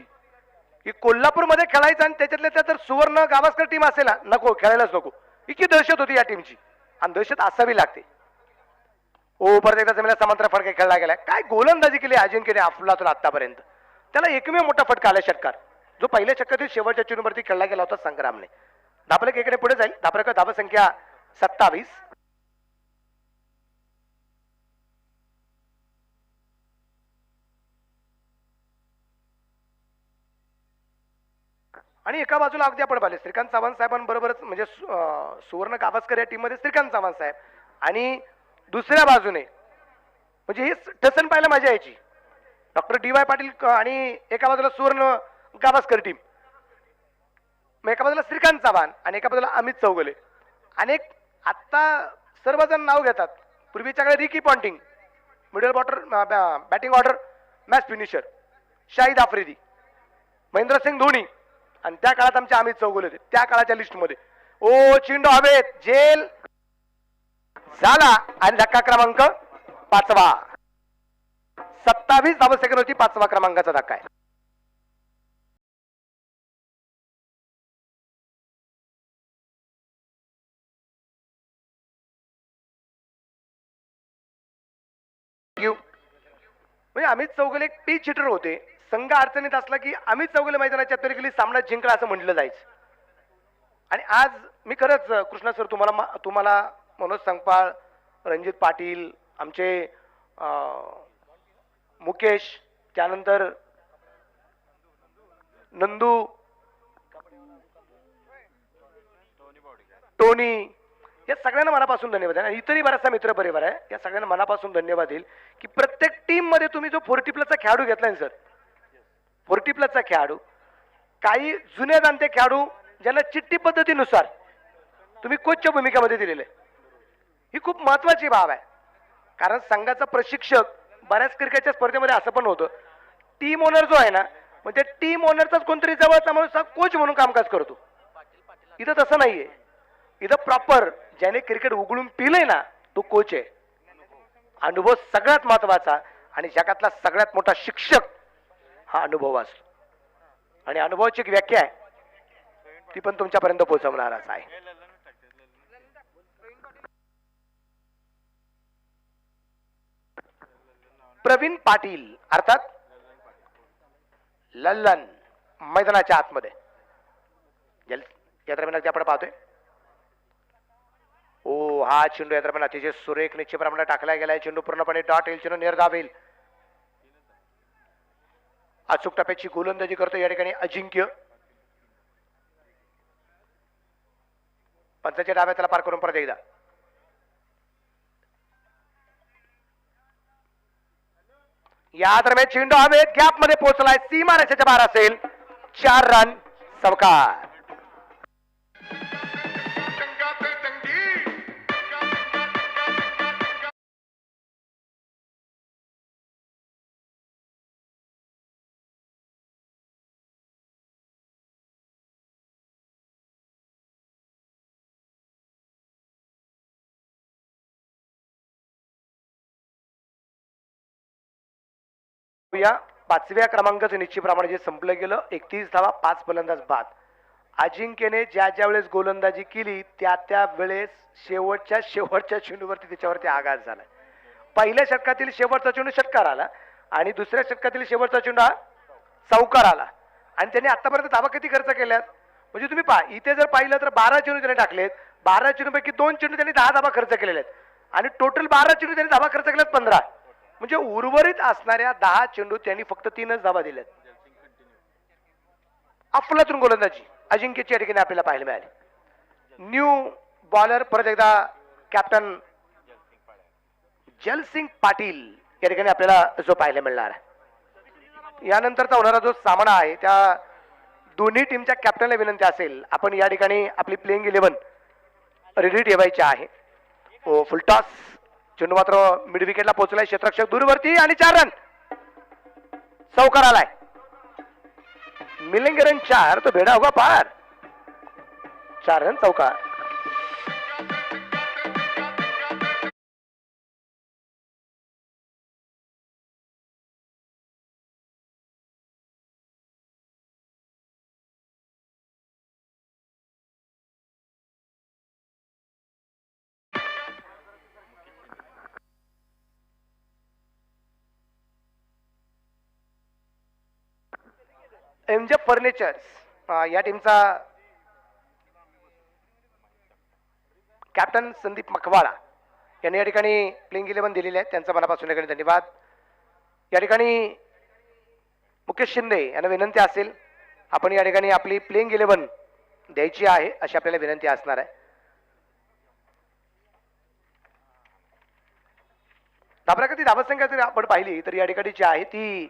की कोल्हापूरमध्ये खेळायचं आणि त्याच्यातल्या त्या तर सुवर्ण गावस्कर टीम असेल ना नको खेळायलाच नको. इतकी दहशत होती या टीमची आणि दहशत असावी लागते. ओ परत एकदा जमिनीला समांतर फटका खेळला गेलाय. काय गोलंदाजी केली अजिंक्यने अफलातून आतापर्यंत. त्याला एकमेव मोठा फटका आला षटकार जो पहिल्या षटकातील शेवटच्या चेंडूवरती खेळला गेला होता संग्रामने. धापलक एकडे पुढे जाईल. धापलक धावसंख्या 27. आणि एका बाजूला अगदी आपण पाहिले श्रीकांत चव्हाण साहेबांबरोबरच म्हणजे सुवर्ण गावस्कर या टीम मध्ये श्रीकांत चव्हाण साहेब आणि दुसऱ्या बाजूने म्हणजे हे टसन पाहायला मजा यायची. Doctor DY. पाटील आणि एका बाजूला सुवर्ण गावस्कर टीम, मग एका बाजूला श्रीकांत चव्हाण आणि एका बाजूला अमित चौगुले. अनेक आत्ता सर्वजण नाव घेतात, पूर्वीच्या काळात Ricky Ponting, middle batter batting order match finisher Shahid Afridi, Mahendra Singh Dhoni, आणि त्या काळात आमचे अमित चौगुले होते त्या काळाच्या लिस्टमध्ये. ओ चेंडू हवेत, जेल झाला आणि धक्का क्रमांक 5वा. 27 धावसेकंद होती, 5वा क्रमांकाचा धक्का आहे. म्हणजे अमित चौगुले एक पी चिटर होते. संघ अडचणीत असला की अमित चौगुले मैदानाच्या तरीकेली सामना जिंकला असं म्हटलं जायचं. आणि आज मी खरंच कृष्णा सर तुम्हाला मनोज संगपाळ, रणजित पाटील, आमचे मुकेश, त्यानंतर नंदू, टोनी, या सगळ्यांना मनापासून धन्यवाद आहे. आणि इतरही बराचसा मित्र परिवार आहे, या सगळ्यांना मनापासून धन्यवाद देईल की प्रत्येक टीम मध्ये तुम्ही जो 40 प्लसचा खेळाडू घेतलाय सर, 40 प्लसचा खेळाडू, काही जुने जाणते खेळाडू ज्यांना चिठ्ठी पद्धतीनुसार तुम्ही कोचच्या भूमिकेमध्ये दिलेले, ही खूप महत्वाची बाब आहे. कारण संघाचा प्रशिक्षक बऱ्याच क्रिकेटच्या स्पर्धेमध्ये असं पण होतं, टीम ओनर जो आहे ना, म्हणजे टीम ओनरचाच कोणतरी जवळचा माणूस हा कोच म्हणून कामकाज करतो. इथं तसं नाहीये. इथं प्रॉपर ज्याने क्रिकेट उघडून पिलंय ना तो कोच आहे. अनुभव सगळ्यात महत्वाचा आणि जगातला सगळ्यात मोठा शिक्षक हा अनुभव असतो. आणि अनुभवाची एक व्याख्या आहे ती पण तुमच्यापर्यंत पोहोचवणारच आहे. प्रवीण पाटील अर्थात लल्लन मैदानाच्या आतमध्ये या दरम्यान आपण पाहतोय. ओ हा चेंडू या दरम्यान अतिशय सुरेख निश्चितप्रमाणे टाकला गेलाय. चेंडू पूर्णपणे डॉट येईल, चेंडू निर्धावेल. अचूक टप्प्याची गोलंदाजी करतो या ठिकाणी अजिंक्य. पंचाच्या डाव्या त्याला पार करून परत एकदा या दरम्यान चेंडू हवेत, गॅप मध्ये पोहोचलाय, सीमा रेषेच्या बाहेर असेल. 4 रन सवकार. या 5व्या क्रमांकाचं निश्चितप्रमाणे जे संपलं गेलं. 31 धावा, 5 फलंदाज बाद. अजिंक्यने ज्या ज्या वेळेस गोलंदाजी केली त्या वेळेस शेवटच्या चेंडूवरती त्याच्यावरती आघात झाला. पहिल्या षटकातील शेवटचा चेंडू षटकार आला आणि दुसऱ्या षटकातील शेवटचा चेंडू हा चौकार आला. आणि त्यांनी आतापर्यंत धावा किती खर्च केल्यात म्हणजे तुम्ही पहा, इथे जर पाहिलं तर 12 चेंडू त्यांनी टाकलेत. 12 चेंडूपैकी 2 चेंडू त्यांनी 10 धावा खर्च केलेले आहेत आणि टोटल 12 चेंडू त्यांनी धावा खर्च केल्यात 15. म्हणजे उर्वरित असणाऱ्या 10 चेंडू त्यांनी फक्त 3च धावा दिल्यात. अफलातून गोलंदाजी अजिंक्यची या ठिकाणी आपल्याला पाहायला मिळाली. न्यू बॉलर परत एकदा कॅप्टन जलसिंग पाटील या ठिकाणी आपल्याला जो पाहायला मिळणार आहे. यानंतरचा होणारा जो सामना आहे त्या दोन्ही टीमच्या कॅप्टनला विनंती असेल, आपण या ठिकाणी आपली प्लेइंग 11 रेडी ठेवायची आहे. ओ फुलटॉस, चेंडू मात्र मिड विकेटला पोहोचलाय. क्षेत्ररक्षक दूरवरती आणि 4 रन चौकार आलाय. मिलेंगे रन 4 तो भेड़ा होगा पार. 4 रन चौकार. एमजे फर्निचर्स या टीमचा कॅप्टन संदीप मकवाळा यांनी या ठिकाणी प्लेइंग 11 दिलेले आहे. त्यांचा मनापासून धन्यवाद. या ठिकाणी मुकेश शिंदे यांना विनंती असेल, आपण या ठिकाणी आपली प्लेइंग 11 द्यायची आहे अशी आपल्याला विनंती असणार आहे. धाबराकती धावसंख्या जर आपण पाहिली तर या ठिकाणी जी आहे ती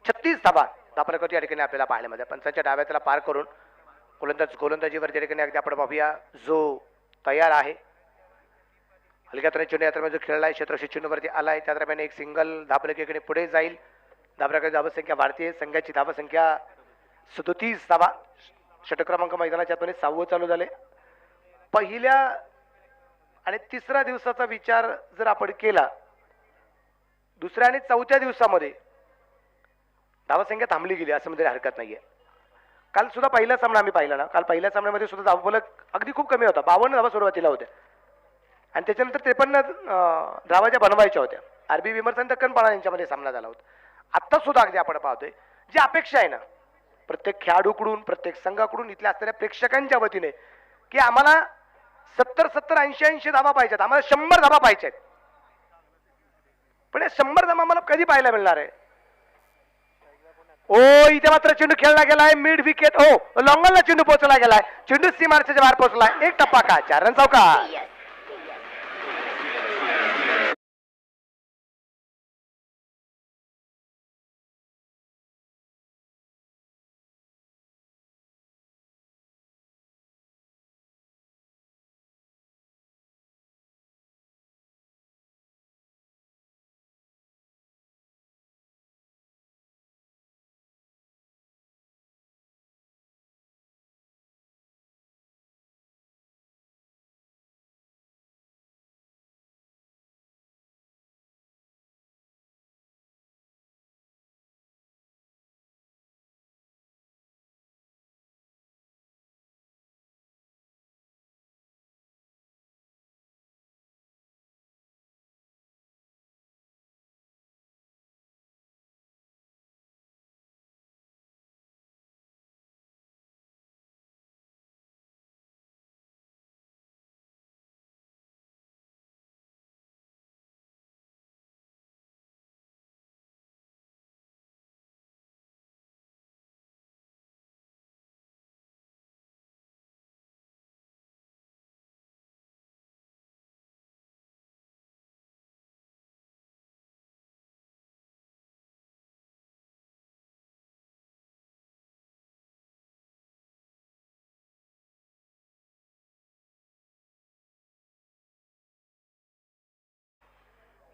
36 धाबा धाबराकती या ठिकाणी आपल्याला पाहायला मिळते. पंचांच्या डाव्या त्याला पार करून गोलंदाजीवर या ठिकाणी अगदी आपण पाहूया जो तयार आहे. हलक्या तऱ्हेने चेंडू या दरम्यान जो खेळलाय क्षेत्रक्षी चेंडूवरती आलाय त्या दरम्यान एक सिंगल धाबलकेकडे पुढे जाईल. धाबलकाची धावसंख्या वाढते. संघाची धावसंख्या 37 धावा. षटक क्रमांक मैदानाच्या आतमध्ये 6वं चालू झाले. पहिल्या आणि तिसऱ्या दिवसाचा विचार जर आपण केला, दुसऱ्या आणि चौथ्या दिवसामध्ये धावसंख्या थांबली गेली असं म्हणजे हरकत नाहीये. काल सुद्धा पहिला सामना आम्ही पाहिला ना, काल पहिल्या सामन्यामध्ये सुद्धा धावफलक अगदी खूप कमी होता. 52 धावा सुरुवातीला होत्या आणि त्याच्यानंतर 53 धावाच्या बनवायच्या होत्या. आरबी विमर्श आणि दक्कन पाळा यांच्यामध्ये सामना झाला होता. आत्ता सुद्धा अगदी आपण पाहतोय जी अपेक्षा आहे ना प्रत्येक खेळाडूकडून, प्रत्येक संघाकडून, इथल्या असणाऱ्या प्रेक्षकांच्या वतीने की आम्हाला 70-70, 80-80 धावा पाहिजेत, आम्हाला 100 धावा पाहिजेत. पण 100 धावा आम्हाला कधी पाहायला मिळणार आहे? ओ इथे मात्र चेंडू खेळला गेलाय मिड विकेट. ओ लॉंगलला चेंडू पोहोचला गेलाय. चेंडू सीमारेषेच्या बाहेर पोहोचलाय. एक टप्पा का 4 रन चौकार.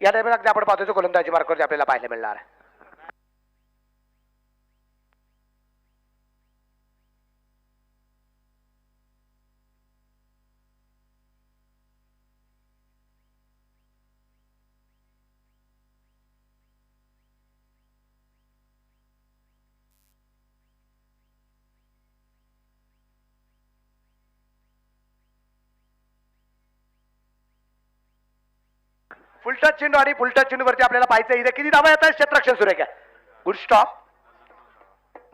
या टाइमला अगदी आपण पाहतोय गोलंदाजी मार्कवरती आपल्याला पाहायला मिळणार आहे. फुलटच चेंडू आणि फुलटच चेंडूवरती आपल्याला पाहायचं इथे किती धावा येतात. क्षेत्ररक्षण सुरेख आहे. Good stop.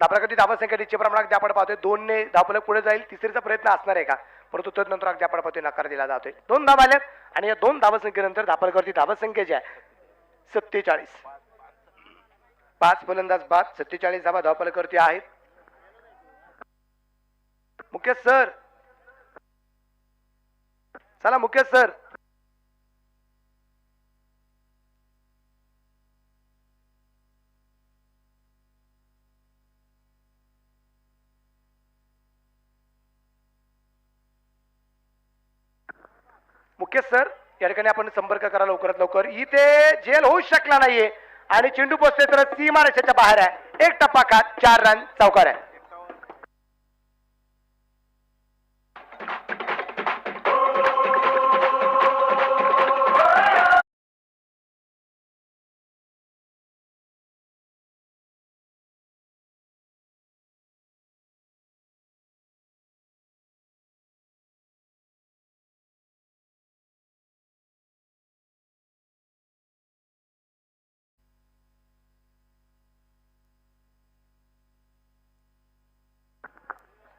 धाबलकाची धावसंख्या निश्चित प्रमाणात आपण पाहतोय 2 ने धावफलक पुढे जाईल. तिसरीचा प्रयत्न असणार आहे का, परंतु तदनंतर अगदी आपण पाहतोय नकार दिला जातोय. 2 धावा आल्यात आणि या 2 धावसंख्येनंतर धाबलकावरती धावसंख्या जी आहे 47. 5 फलंदाज बाद. 47 धावा धावफलकावरती आहेत. मुकेश सर, चला मुकेश सर. मुकेश सर या ठिकाणी आपण संपर्क करा लवकरात लवकर. इथे जेल होऊ शकला नाहीये आणि चेंडू पोचते तर सीमारेषेच्या बाहेर आहे. एक टप्पा का 4 रन चौकार आहे.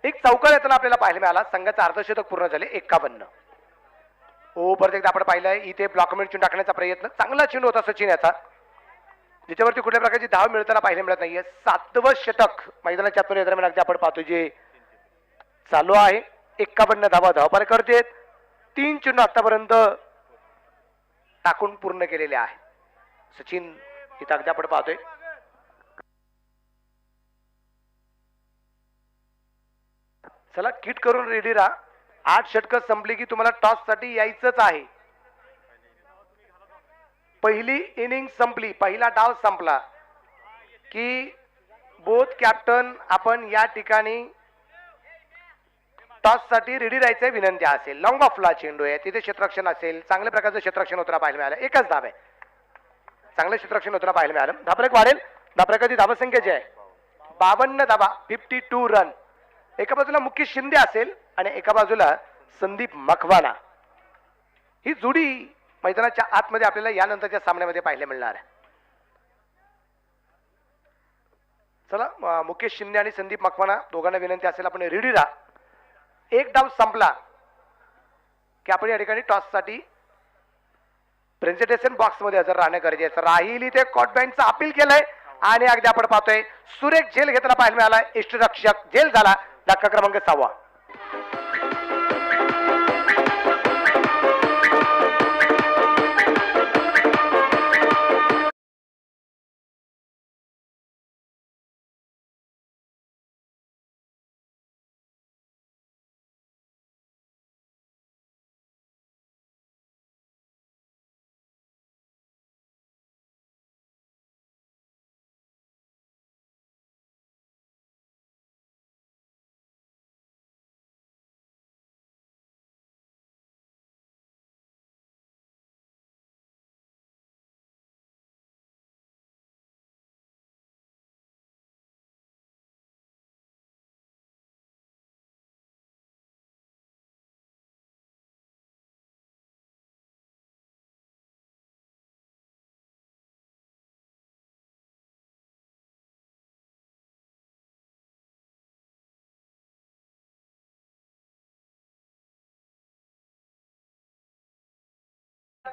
एक चौकार येताना आपल्याला पाहायला मिळाला. संघाचं अर्धशतक पूर्ण झाले 51. ओ परत एकदा आपण पाहिलंय इथे ब्लॉकमेट चेंडू टाकण्याचा प्रयत्न. चांगला चेंडू होता सचिन याचा, ज्याच्यावरती कुठल्या प्रकारची धाव मिळताना पाहायला मिळत नाहीये. 7वं षटक मैदानाच्या आतमध्ये दरम्यान अगदी आपण पाहतो जे चालू आहे. 51 धावा धावपार करते. 3 चेंडू आतापर्यंत टाकून पूर्ण केलेले आहे. सचिन इथं अगदी आपण पाहतोय चला किट करून रेडी राहा. 8 षटकं संपली की तुम्हाला टॉस साठी यायचंच आहे. पहिली इनिंग संपली, पहिला डाव संपला की बोथ कॅप्टन आपण या ठिकाणी टॉस साठी रेडी राहायचे विनंती असेल. लॉंग ऑफला चेंडू आहे, तिथे क्षेत्ररक्षण असेल, चांगल्या प्रकारचं क्षेत्ररक्षण होताना पाहायला मिळालं. एकच धाव आहे, चांगलं क्षेत्ररक्षण होताना पाहायला मिळालं. धापरेक वाढेल, धापरेकाची धावसंख्या जी आहे 52 धावा, 52 रन. एका बाजूला मुकेश शिंदे असेल आणि एका बाजूला संदीप मखवाना. ही जोडी मैदानाच्या आतमध्ये आपल्याला यानंतरच्या सामन्यामध्ये पाहायला मिळणार आहे. चला, मुकेश शिंदे आणि संदीप मखवाना दोघांना विनंती असेल आपण रेडी राहा. एक डाव संपला की आपण या ठिकाणी टॉस साठी प्रेझेंटेशन बॉक्स मध्ये हजर राहणं गरजेचं राहील. इथे कॉटबँडचं अपील केलंय आणि अगदी आपण पाहतोय सुरेख झेल घेताना पाहायला मिळाला. इष्टरक्षक झेल झाला, धक्का क्रमांक 6.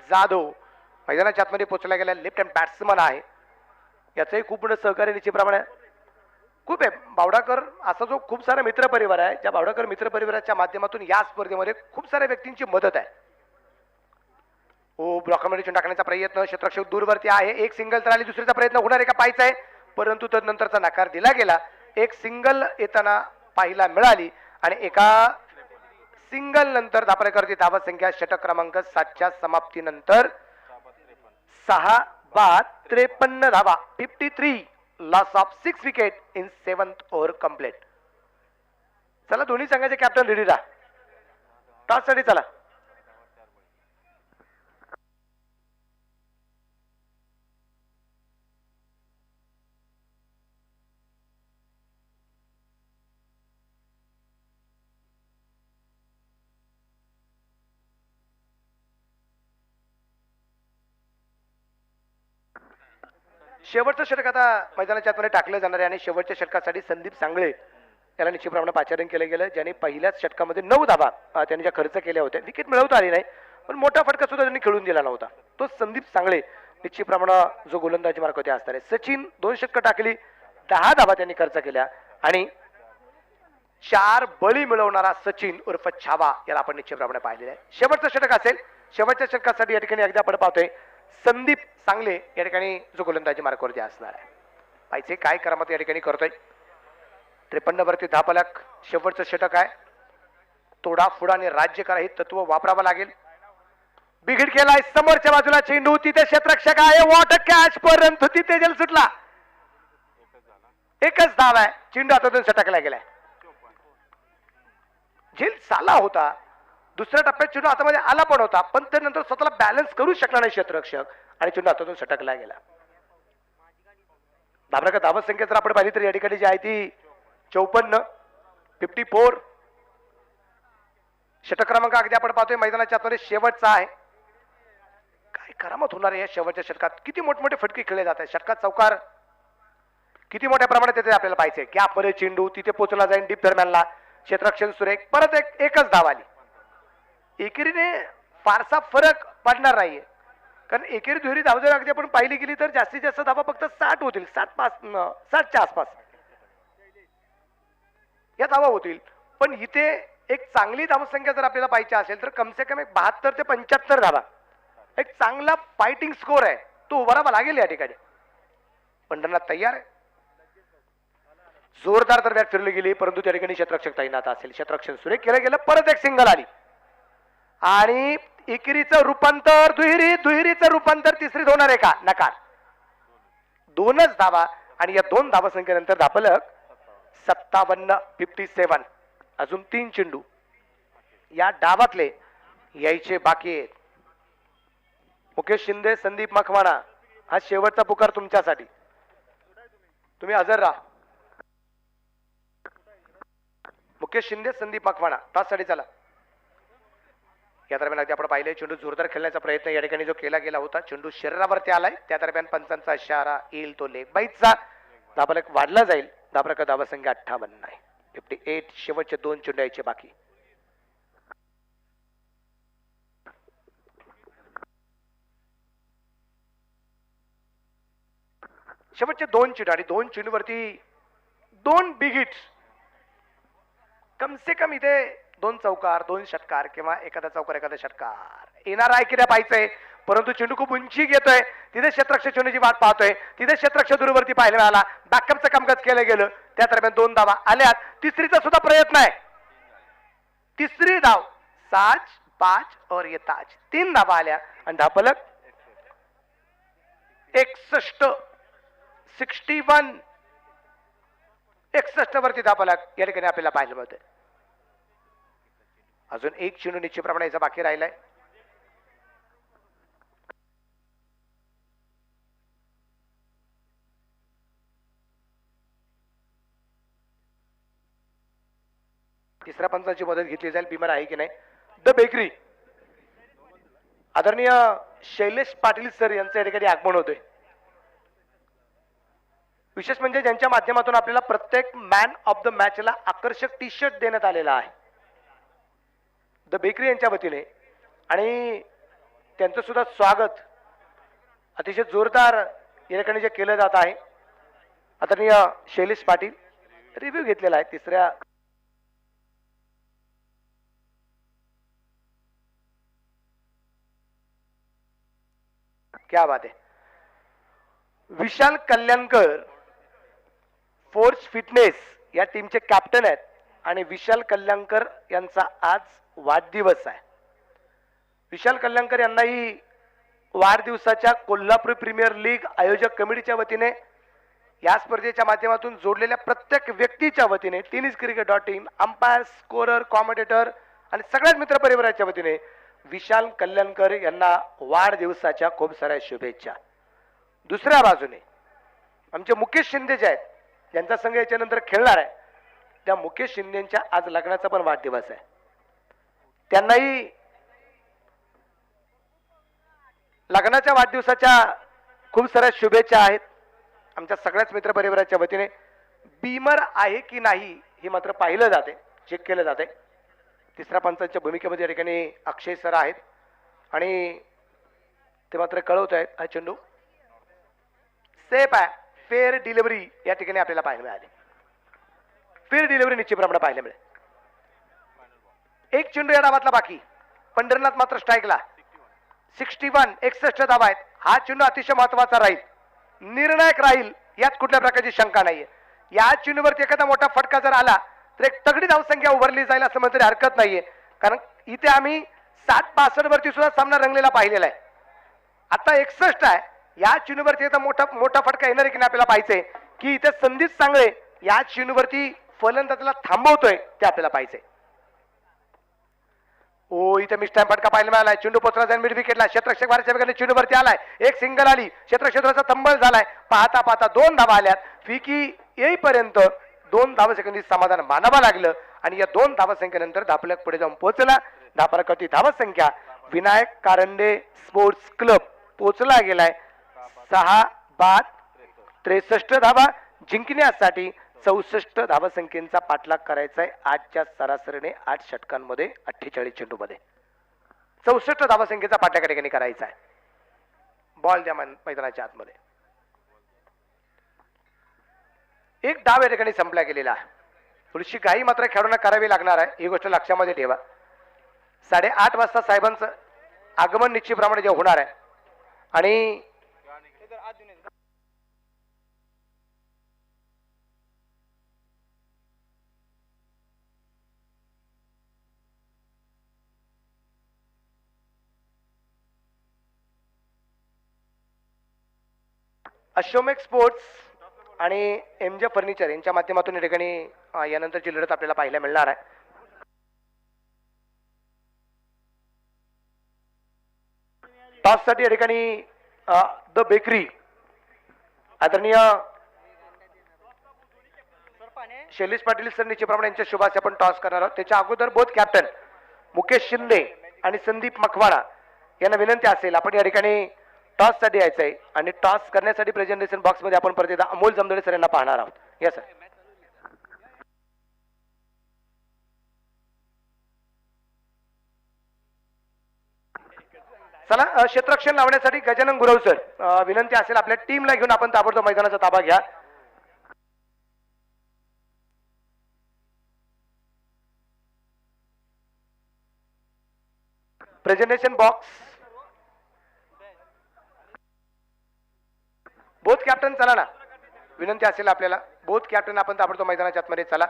जाधव मैदानाच्या आतमध्ये पोहोचला गेला, लेफ्ट हँड बॅट्समन आहे. याचंही खूप मोठं सहकार्य निश्चितप्रमाणे खूप आहे. बावडाकर असा जो खूप सारा मित्र परिवार आहे, ज्या बावडाकर मित्र परिवाराच्या माध्यमातून या स्पर्धेमध्ये खूप साऱ्या व्यक्तींची मदत आहे. ब्लॉकमध्ये टाकण्याचा प्रयत्न, क्षेत्ररक्षक दूरवरती आहे. एक सिंगल तर आली, दुसरीचा प्रयत्न होणार एका पायचा आहे, परंतु तदनंतरचा नकार दिला गेला. एक सिंगल येताना पाहायला मिळाली आणि एका सिंगल नंतर धापरेकरची धावसंख्या षटक क्रमांक 7च्या समाप्तीनंतर 6 बाद 53 धावा, 53, loss of 6 wicket in 7th over complete. चला, दोन्ही संघाचे कॅप्टन रेडी राहा टॉस साठी. चला, शेवटचं षटक आता मैदानाच्या आतमध्ये टाकलं जाणार आहे आणि शेवटच्या षटकासाठी संदीप सांगळे याला निश्चितप्रमाणे पाचारण केलं गेलं, ज्यांनी पहिल्याच षटकामध्ये 9 धावा त्यांनी ज्या खर्च केल्या होत्या. विकेट मिळवता आली नाही, पण मोठा फटका सुद्धा त्यांनी खेळून दिला नव्हता. तो संदीप सांगळे निश्चितप्रमाणे जो गोलंदाजी मार्क होते असणार आहे. सचिन 2 षटकं टाकली, 10 धावा त्यांनी खर्च केल्या आणि 4 बळी मिळवणारा सचिन उर्फ छावा याला आपण निश्चितप्रमाणे पाहिलेलं आहे. शेवटचं षटक असेल, शेवटच्या षटकासाठी या ठिकाणी एकदा आपण पाहतोय संदीप सांगले या ठिकाणी जो गोलंदाजी मार्कवरती असणार आहे. पाहिजे काय करामत या ठिकाणी करतोय. 53 वरती 10 फलक. शेवटचं षटक आहे. तोडा फुडा आणि राज्य करा हे तत्व वापरावं लागेल. बिघड केलाय समोरच्या बाजूला चेंडू, तिथे क्षेत्ररक्षक आहे, वॉट कॅच, परंतु तिथे जल सुटला. एकच धाव आहे, चेंडू हातातून सटकला गेलाय. झेल साला होता, दुसऱ्या टप्प्यात चेंडू हातामध्ये आला पण होता, पण त्यानंतर स्वतःला बॅलन्स करू शकला नाही क्षेत्ररक्षक आणि चेंडू हातातून सटकला गेला. धाबराका धावत संख्या जर आपण पाहिली तर या ठिकाणी जी आहे ती 54, 54. षटक क्रमांक अगदी आपण पाहतोय मैदानाच्या आतमध्ये शेवटचा आहे. काय करामत होणार आहे या शेवटच्या षटकात. किती मोठमोठे फटके खेळले जात आहेत. षटकात चौकार किती मोठ्या प्रमाणात येते आपल्याला पाहिजे. गॅप मध्ये चेंडू तिथे पोहोचला जाईल डीप दरम्यानला, क्षेत्ररक्षण सुरेख, परत एकच धाव आली. एकेरीने फारसा फरक पडणार नाहीये, कारण एकेरी दुहेरी धाव जर अगदी आपण पाहिली गेली तर जास्तीत जास्त धावा फक्त 60 होतील, 60च्या आसपास या धावा होतील. पण इथे एक चांगली धावसंख्या जर आपल्याला पाहिजे असेल तर कमसे कम एक 72 ते 75 धावा, एक चांगला फायटिंग स्कोर आहे तो उभारावा लागेल या ठिकाणी. पंढरनाथ तयार आहे. जोरदार तर बॅट फिरली गेली, परंतु त्या ठिकाणी क्षेत्ररक्षक तैनात असेल. क्षेत्ररक्षण सुरेख केलं गेलं, परत एक सिंगल आली आणि एकेरीचं रूपांतर दुहेरी, दुहेरीचं रूपांतर तिसरीत होणार आहे का? नकार. दोनच धावा आणि या 2 धावसंख्येनंतर धापलक 57 अजून 3 चेंडू या डावातले यायचे बाकी आहेत. मुकेश शिंदे, संदीप मखवाना, हा शेवटचा पुकार तुमच्यासाठी. तुम्ही हजर राहा. मुकेश शिंदे, संदीप मखवाना, ताससाठी चला. या दरम्यान अगदी आपण पाहिले चेंडू जोरदार खेळण्याचा प्रयत्न या ठिकाणी जो केला गेला होता. चेंडू शरीरावरती आलाय. त्या दरम्यान पंचांचा इशारा येईल तो लेग बाईटचा. धाबलक वाढला जाईल. धाबलक धावसंख्या 58 आहे. 58. शेवटचे 2 चेंडू यायचे बाकी. शेवटचे 2 चेंडू आणि 2 चेंडूवरती 2 बिग हिट्स. कम से कम इथे 2 चौकार, 2 षटकार किंवा एखादा चौकार, एखादा षटकार येणार आहे की नाही पाहायचंय. परंतु चेंडू खूप उंची घेतोय. तिथे क्षेत्ररक्षक चेंडूची वाट पाहतोय. तिथे क्षेत्ररक्षक दूरवरती पाहायला मिळाला. बॅकअपचं कामकाज केलं गेलं. त्या दरम्यान 2 धावा आल्यात. तिसरीचा सुद्धा प्रयत्न आहे. तिसरी धाव 7, 5 और ये ताज. 3 धावा आल्या आणि धापलक 61 वरती धापलक या ठिकाणी आपल्याला पाहायला मिळतंय. अजून 1 चेंडू निश्चितप्रमाणे याचा बाकी राहिलाय. तिसऱ्या पंचाची मदत घेतली जाईल. बिमर आहे की नाही. द बेकरी आदरणीय शैलेश पाटील सर यांचं या ठिकाणी आगमन होतोय. विशेष म्हणजे ज्यांच्या माध्यमातून आपल्याला प्रत्येक मॅन ऑफ द मॅचला आकर्षक टी शर्ट देण्यात आलेला आहे द बेकरी यांच्या वतीने. आणि त्यांचं सुद्धा स्वागत अतिशय जोरदार या ठिकाणी जे केलं जात आहे. आदरणीय शैलेश पाटील रिव्ह्यू घेतलेला आहे तिसऱ्या. क्या बात आहे. विशाल कल्याणकर फोर्स फिटनेस या टीमचे कॅप्टन आहेत आणि विशाल कल्याणकर यांचा आज वाढदिवस आहे. विशाल कल्याणकर यांनाही वाढदिवसाच्या कोल्हापूर प्रीमियर लीग आयोजक कमिटीच्या वतीने या स्पर्धेच्या माध्यमातून जोडलेल्या प्रत्येक व्यक्तीच्या वतीने tenniscricket.in अंपायर, स्कोरर, कॉमेंटेटर आणि सगळ्याच मित्र परिवाराच्या वतीने विशाल कल्याणकर यांना वाढदिवसाच्या खूप साऱ्या शुभेच्छा. दुसऱ्या बाजूने आमचे मुकेश शिंदे जे आहेत, ज्यांचा संघ याच्यानंतर खेळणार आहे, त्या मुकेश शिंदेच्या आज लग्नाचा पण वाढदिवस आहे. त्यांनाही लग्नाच्या वाढदिवसाच्या खूप साऱ्या शुभेच्छा आहेत आमच्या सगळ्याच मित्र परिवाराच्या वतीने. बीमर आहे की नाही हे मात्र पाहिलं जाते, चेक केलं जाते. तिसऱ्या पंचांच्या भूमिकेमध्ये या ठिकाणी अक्षय सर आहेत आणि ते मात्र कळवत आहेत हा चेंडू सेफ आहे. फेअर डिलिव्हरी या ठिकाणी आपल्याला पाहायला मिळाली. फेअर डिलिव्हरी निश्चितप्रमाणे पाहायला मिळेल. 1 चेंडू या डावातला बाकी. पंढरनाथ मात्र स्ट्राईकला. 61 धावा आहेत. हा चेंडू अतिशय महत्वाचा राहील, निर्णायक राहील, यात कुठल्या प्रकारची शंका नाहीये. या चेंडूवरती एखादा मोठा फटका जर आला तर एक तगडी धावसंख्या उभारली जाईल असं म्हणतरी हरकत नाहीये. कारण इथे आम्ही 7-62 वरती सुद्धा सामना रंगलेला पाहिलेला आहे. आता 61 आहे. या चेंडूवरती एकदा मोठा फटका येणार आहे की नाही आपल्याला पाहायचंय, की इथे संदीप सांगळे या चेंडूवरती फलंदाजाला थांबवतोय ते आपल्याला पाहायचंय. ओ इथे मिस्टाईम फटका पाहायला मिळालाय. चेंडू पोचला जाईल मिड विकेटला. क्षेत्ररक्षक भारतीय वेगाने चेंडूवरती आलाय. एक सिंगल आली. क्षेत्राचा तंबल झालाय. पाहता 2 धावा आल्यात. फिकी येईपर्यंत 2 धावसंख्येनी समाधान मानावं लागलं आणि या 2 धावसंख्येनंतर धापलक पुढे जाऊन पोहोचला. धापलकाची धावसंख्या विनायक कारंडे स्पोर्ट्स क्लब पोहोचला गेलाय 6-63 धावा. जिंकण्यासाठी 64 धावसंख्येचा पाठलाग करायचा आहे. आजच्या सरासरीने 8 षटकांमध्ये 48 चेंडूमध्ये 64 धावसंख्येचा पाठलाग ठिकाणी करायचा आहे. बॉल द्या मैदानाच्या आतमध्ये. एक डाव या ठिकाणी संपला गेलेला आहे. थोडीशी घाई मात्र खेळाडूंना करावी लागणार आहे, ही गोष्ट लक्षामध्ये ठेवा. 8:30 वाजता साहेबांचं आगमन निश्चितप्रमाणे जे होणार आहे आणि अशोमेक स्पोर्ट्स आणि एमजे फर्निचर यांच्या माध्यमातून या ठिकाणी यानंतरची लढत आपल्याला पाहायला मिळणार आहे. टॉससाठी या ठिकाणी द बेकरी आदरणीय शैलेश पाटील सर निश्चितप्रमाणे यांच्या शुभास आपण टॉस करणार आहोत. त्याच्या अगोदर बोथ कॅप्टन मुकेश शिंदे आणि संदीप मखवाडा यांना विनंती असेल आपण या ठिकाणी टॉस साठी यायचं आहे आणि टॉस करण्यासाठी प्रेझेंटेशन बॉक्स मध्ये आपण परत एकदा अमोल जमदडे सर यांना पाहणार आहोत. या सर. चला क्षेत्ररक्षण लावण्यासाठी गजानन गुरव सर विनंती असेल आपल्या टीमला घेऊन आपण ताबडतोब मैदानाचा ताबा घ्या. प्रेझेंटेशन बॉक्स बोथ कॅप्टन चला ना. विनंती असेल आपल्याला बोथ कॅप्टन आपण ताबडतोब मैदानाच्या आतमध्ये चला.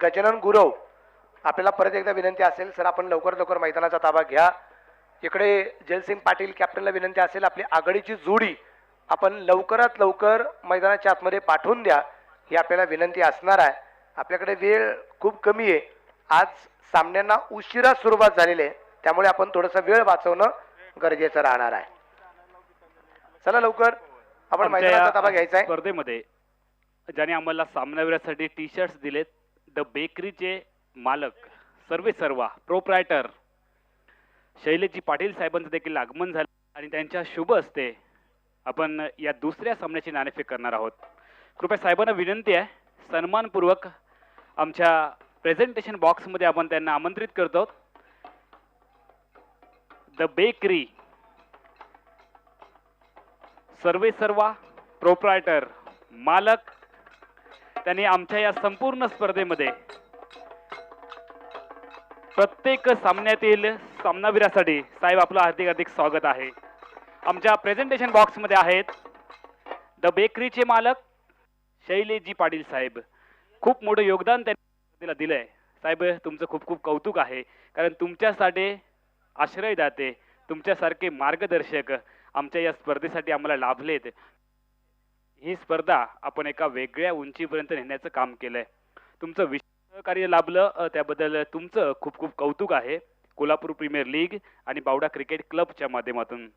गजानन गुरव आपल्याला परत एकदा विनंती असेल सर आपण लवकर मैदानाचा ताबा घ्या. इकडे जयसिंग पाटील कॅप्टनला विनंती असेल आपली आघाडीची जोडी आपण लवकरात लवकर मैदानाच्या आतमध्ये पाठवून द्या ही आपल्याला विनंती असणार आहे. आपल्याकडे वेळ खूप कमी आहे. आज सामन्यांना उशिरा सुरुवात झालेली आहे त्यामुळे आपण थोडासा वेळ वाचवणं गरजेचं राहणार आहे. चला लवकर आपण मैदानाचा ताबा घ्यायचा आहे. स्पर्धेमध्ये ज्याने आम्हाला सामनावीरासाठी टी शर्ट्स दिलेत द बेकरीचे मालक सर्वा प्रोप्रायटर शैलेशजी पाटील साहेबांचं देखील आगमन झालं आणि त्यांच्या शुभ हस्ते आपण या दुसऱ्या सामन्याची नाणेफेक करणार आहोत. कृपया साहेबांना विनंती आहे सन्मानपूर्वक आमच्या प्रेझेंटेशन बॉक्समध्ये आपण त्यांना आमंत्रित करतो. द बेकरी सर्वा प्रोप्रायटर मालक त्यांनी आमच्या या संपूर्ण स्पर्धेमध्ये प्रत्येक सामन्यातील सामनावीरासाठी साहेब आपलं हार्दिक स्वागत आहे. आमच्या प्रेझेंटेशन बॉक्समध्ये आहेत द बेकरीचे मालक शैलेशजी पाटील साहेब. खूप मोठं योगदान त्यांनी दिलंय साहेब. तुमचं खूप खूप कौतुक आहे कारण तुमच्यासाठी आश्रयदाते तुमच्यासारखे मार्गदर्शक आमच्या या स्पर्धेसाठी आम्हाला लाभलेत. ही स्पर्धा आपण एका वेगळ्या उंचीपर्यंत नेण्याचं काम केलंय. तुमचं विशेष सहकार्य लाभलं त्याबद्दल तुमचं खूप खूप कौतुक आहे. कोल्हापूर प्रीमियर लीग आणि बावडा क्रिकेट क्लबच्या माध्यमातून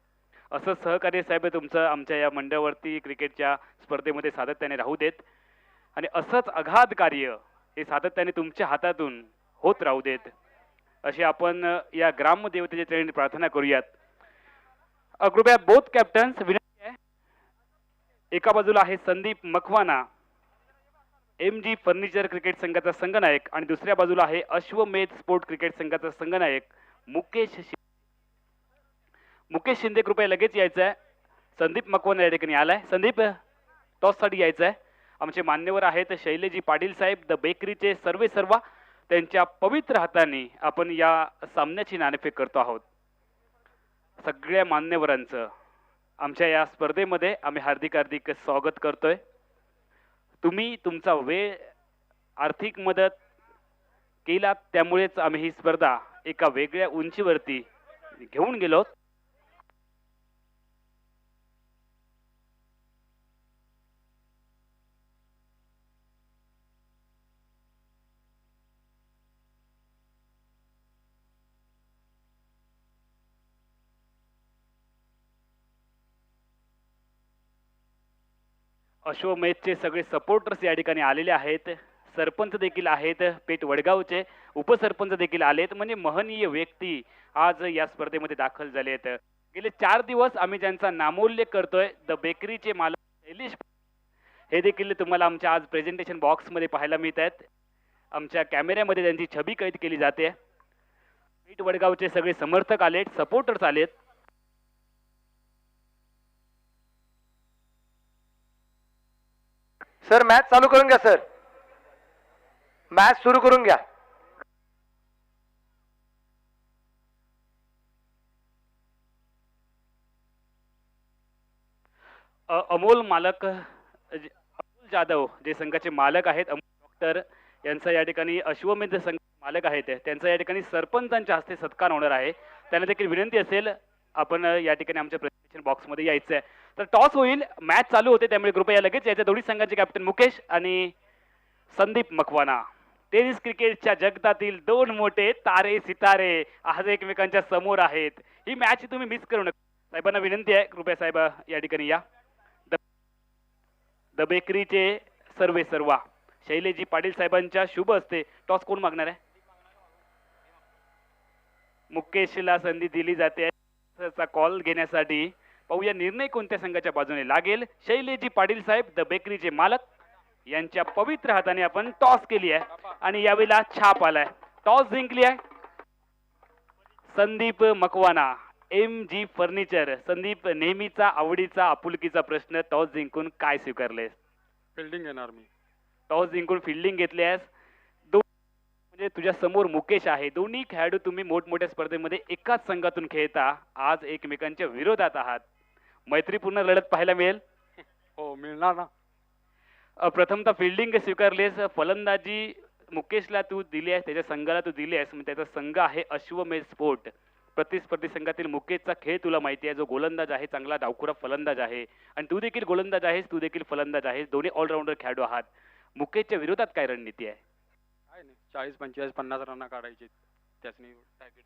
असं सहकार्य साहेब तुमचं आमच्या या मंडळवरती क्रिकेटच्या स्पर्धेमध्ये सातत्याने राहू देत आणि असंच अगाध कार्य हे सातत्याने तुमच्या हातातून होत राहू देत अशी आपण या ग्रामदेवतेच्या चरणी प्रार्थना करूयात. कृपया बोथ कॅप्टन्स विनंती आहे. एका बाजूला आहे संदीप मखवाना एमजी फर्निचर क्रिकेट संघाचा संघनायक आणि दुसऱ्या बाजूला आहे अश्वमेध स्पोर्ट क्रिकेट संघाचा संघनायक मुकेश शिंदे. कृपया लगेच यायचं आहे. संदीप मखवाना या ठिकाणी आलाय. संदीप टॉस साठी यायचं आहे. आमचे मान्यवर आहेत शैलेशजी पाटील साहेब द बेकरीचे सर्वा त्यांच्या पवित्र हाताने आपण या सामन्याची नाणेफेक करतो आहोत. सगळ्या मान्यवरांचं आमच्या या स्पर्धेमध्ये आम्ही हार्दिक स्वागत करतोय. तुम्ही तुमचा वेळ आर्थिक मदत केला त्यामुळेच आम्ही ही स्पर्धा एका वेगळ्या उंचीवरती घेऊन गेलो. अश्वमेधचे सगळे सपोर्टर्स या ठिकाणी आलेले आहेत. सरपंच देखील आहेत. पेठ वडगावचे उपसरपंच देखील आलेत. म्हणजे महनीय व्यक्ती आज या स्पर्धेमध्ये दाखल झाले आहेत. गेले 4 दिवस आम्ही ज्यांचा नामोल्लेख करतोय द बेकरीचे मालक शैलेश हे देखील तुम्हाला आमच्या आज प्रेझेंटेशन बॉक्समध्ये पाहायला मिळत आहेत. आमच्या कॅमेऱ्यामध्ये त्यांची छबी कैद केली जाते. पेठ वडगावचे सगळे समर्थक आलेत, सपोर्टर्स आलेत. सर मॅच चालू करून घ्या सर. मॅच सुरू करून घ्या. अमोल मालक अमोल जाधव जे संघाचे मालक आहेत, अमोल डॉक्टर यांचा या ठिकाणी अश्वमेध संघ मालक आहेत त्यांचा या ठिकाणी सरपंचांच्या हस्ते सत्कार होणार आहे. त्यांना देखील विनंती असेल आपण या ठिकाणी आमच्या प्रेझेंटेशन बॉक्समध्ये यायचं आहे. तर टॉस होईल, मॅच चालू होते, त्यामुळे कृपया लगेच यायचं. दोन्ही संघाचे कॅप्टन मुकेश आणि संदीप मकवाना. टेनिस क्रिकेटच्या जगतातील दोन मोठे तारे सितारे आज एकमेकांच्या समोर आहेत. ही मॅच तुम्ही मिस करू नका. साहेबांना विनंती आहे, कृपया साहेब या ठिकाणी या. द बेकरीचे सर्वे सर्वा शैलेजी पाटील साहेबांच्या शुभ हस्ते टॉस कोण मागणार आहे? मुकेशला संधी दिली जाते कॉल घेण्यासाठी. पाहूया निर्णय कोणत्या संघाच्या बाजूने लागेल. शैलेजी पाटील साहेब द बेकरीचे मालक यांच्या पवित्र हाताने आपण टॉस केली आहे आणि यावेळेला छाप आलाय. टॉस जिंकली आहे Sandeep Makwana, M G furniture. Sandeep, नेहमीचा आवडीचा आपुलकीचा प्रश्न, टॉस जिंकून काय स्वीकारलेस? फिल्डिंग घेणार मी. टॉस जिंकून फिल्डिंग घेतली आहेस. म्हणजे तुझ्या समोर मुकेश आहे. दोन्ही खेळाडू तुम्ही मोठमोठ्या स्पर्धेमध्ये एकाच संघातून खेळता, आज एकमेकांच्या विरोधात आहात. मैत्रीपूर्ण लढत पाहायला मिळेल. हो, मिळणार ना. प्रथमतः फिल्डिंग स्वीकारलीस, फलंदाजी मुकेशला तू दिली आहे, त्याच्या संघाला तू दिली आहेस. त्याचा संघ आहे अश्वमेध स्पोर्ट. प्रतिस्पर्धी संघातील मुकेशचा खेळ तुला माहिती आहे, जो गोलंदाज आहे, चांगला डावखुरा फलंदाज आहे. आणि तू देखील गोलंदाज आहेस, तू देखील फलंदाज आहेस. दोन्ही ऑलराऊंडर खेळाडू आहात. मुकेशच्या विरोधात काय रणनीती आहे? काय नाही, 40, 45, 50 रन काढायचे, त्यासनी टार्गेट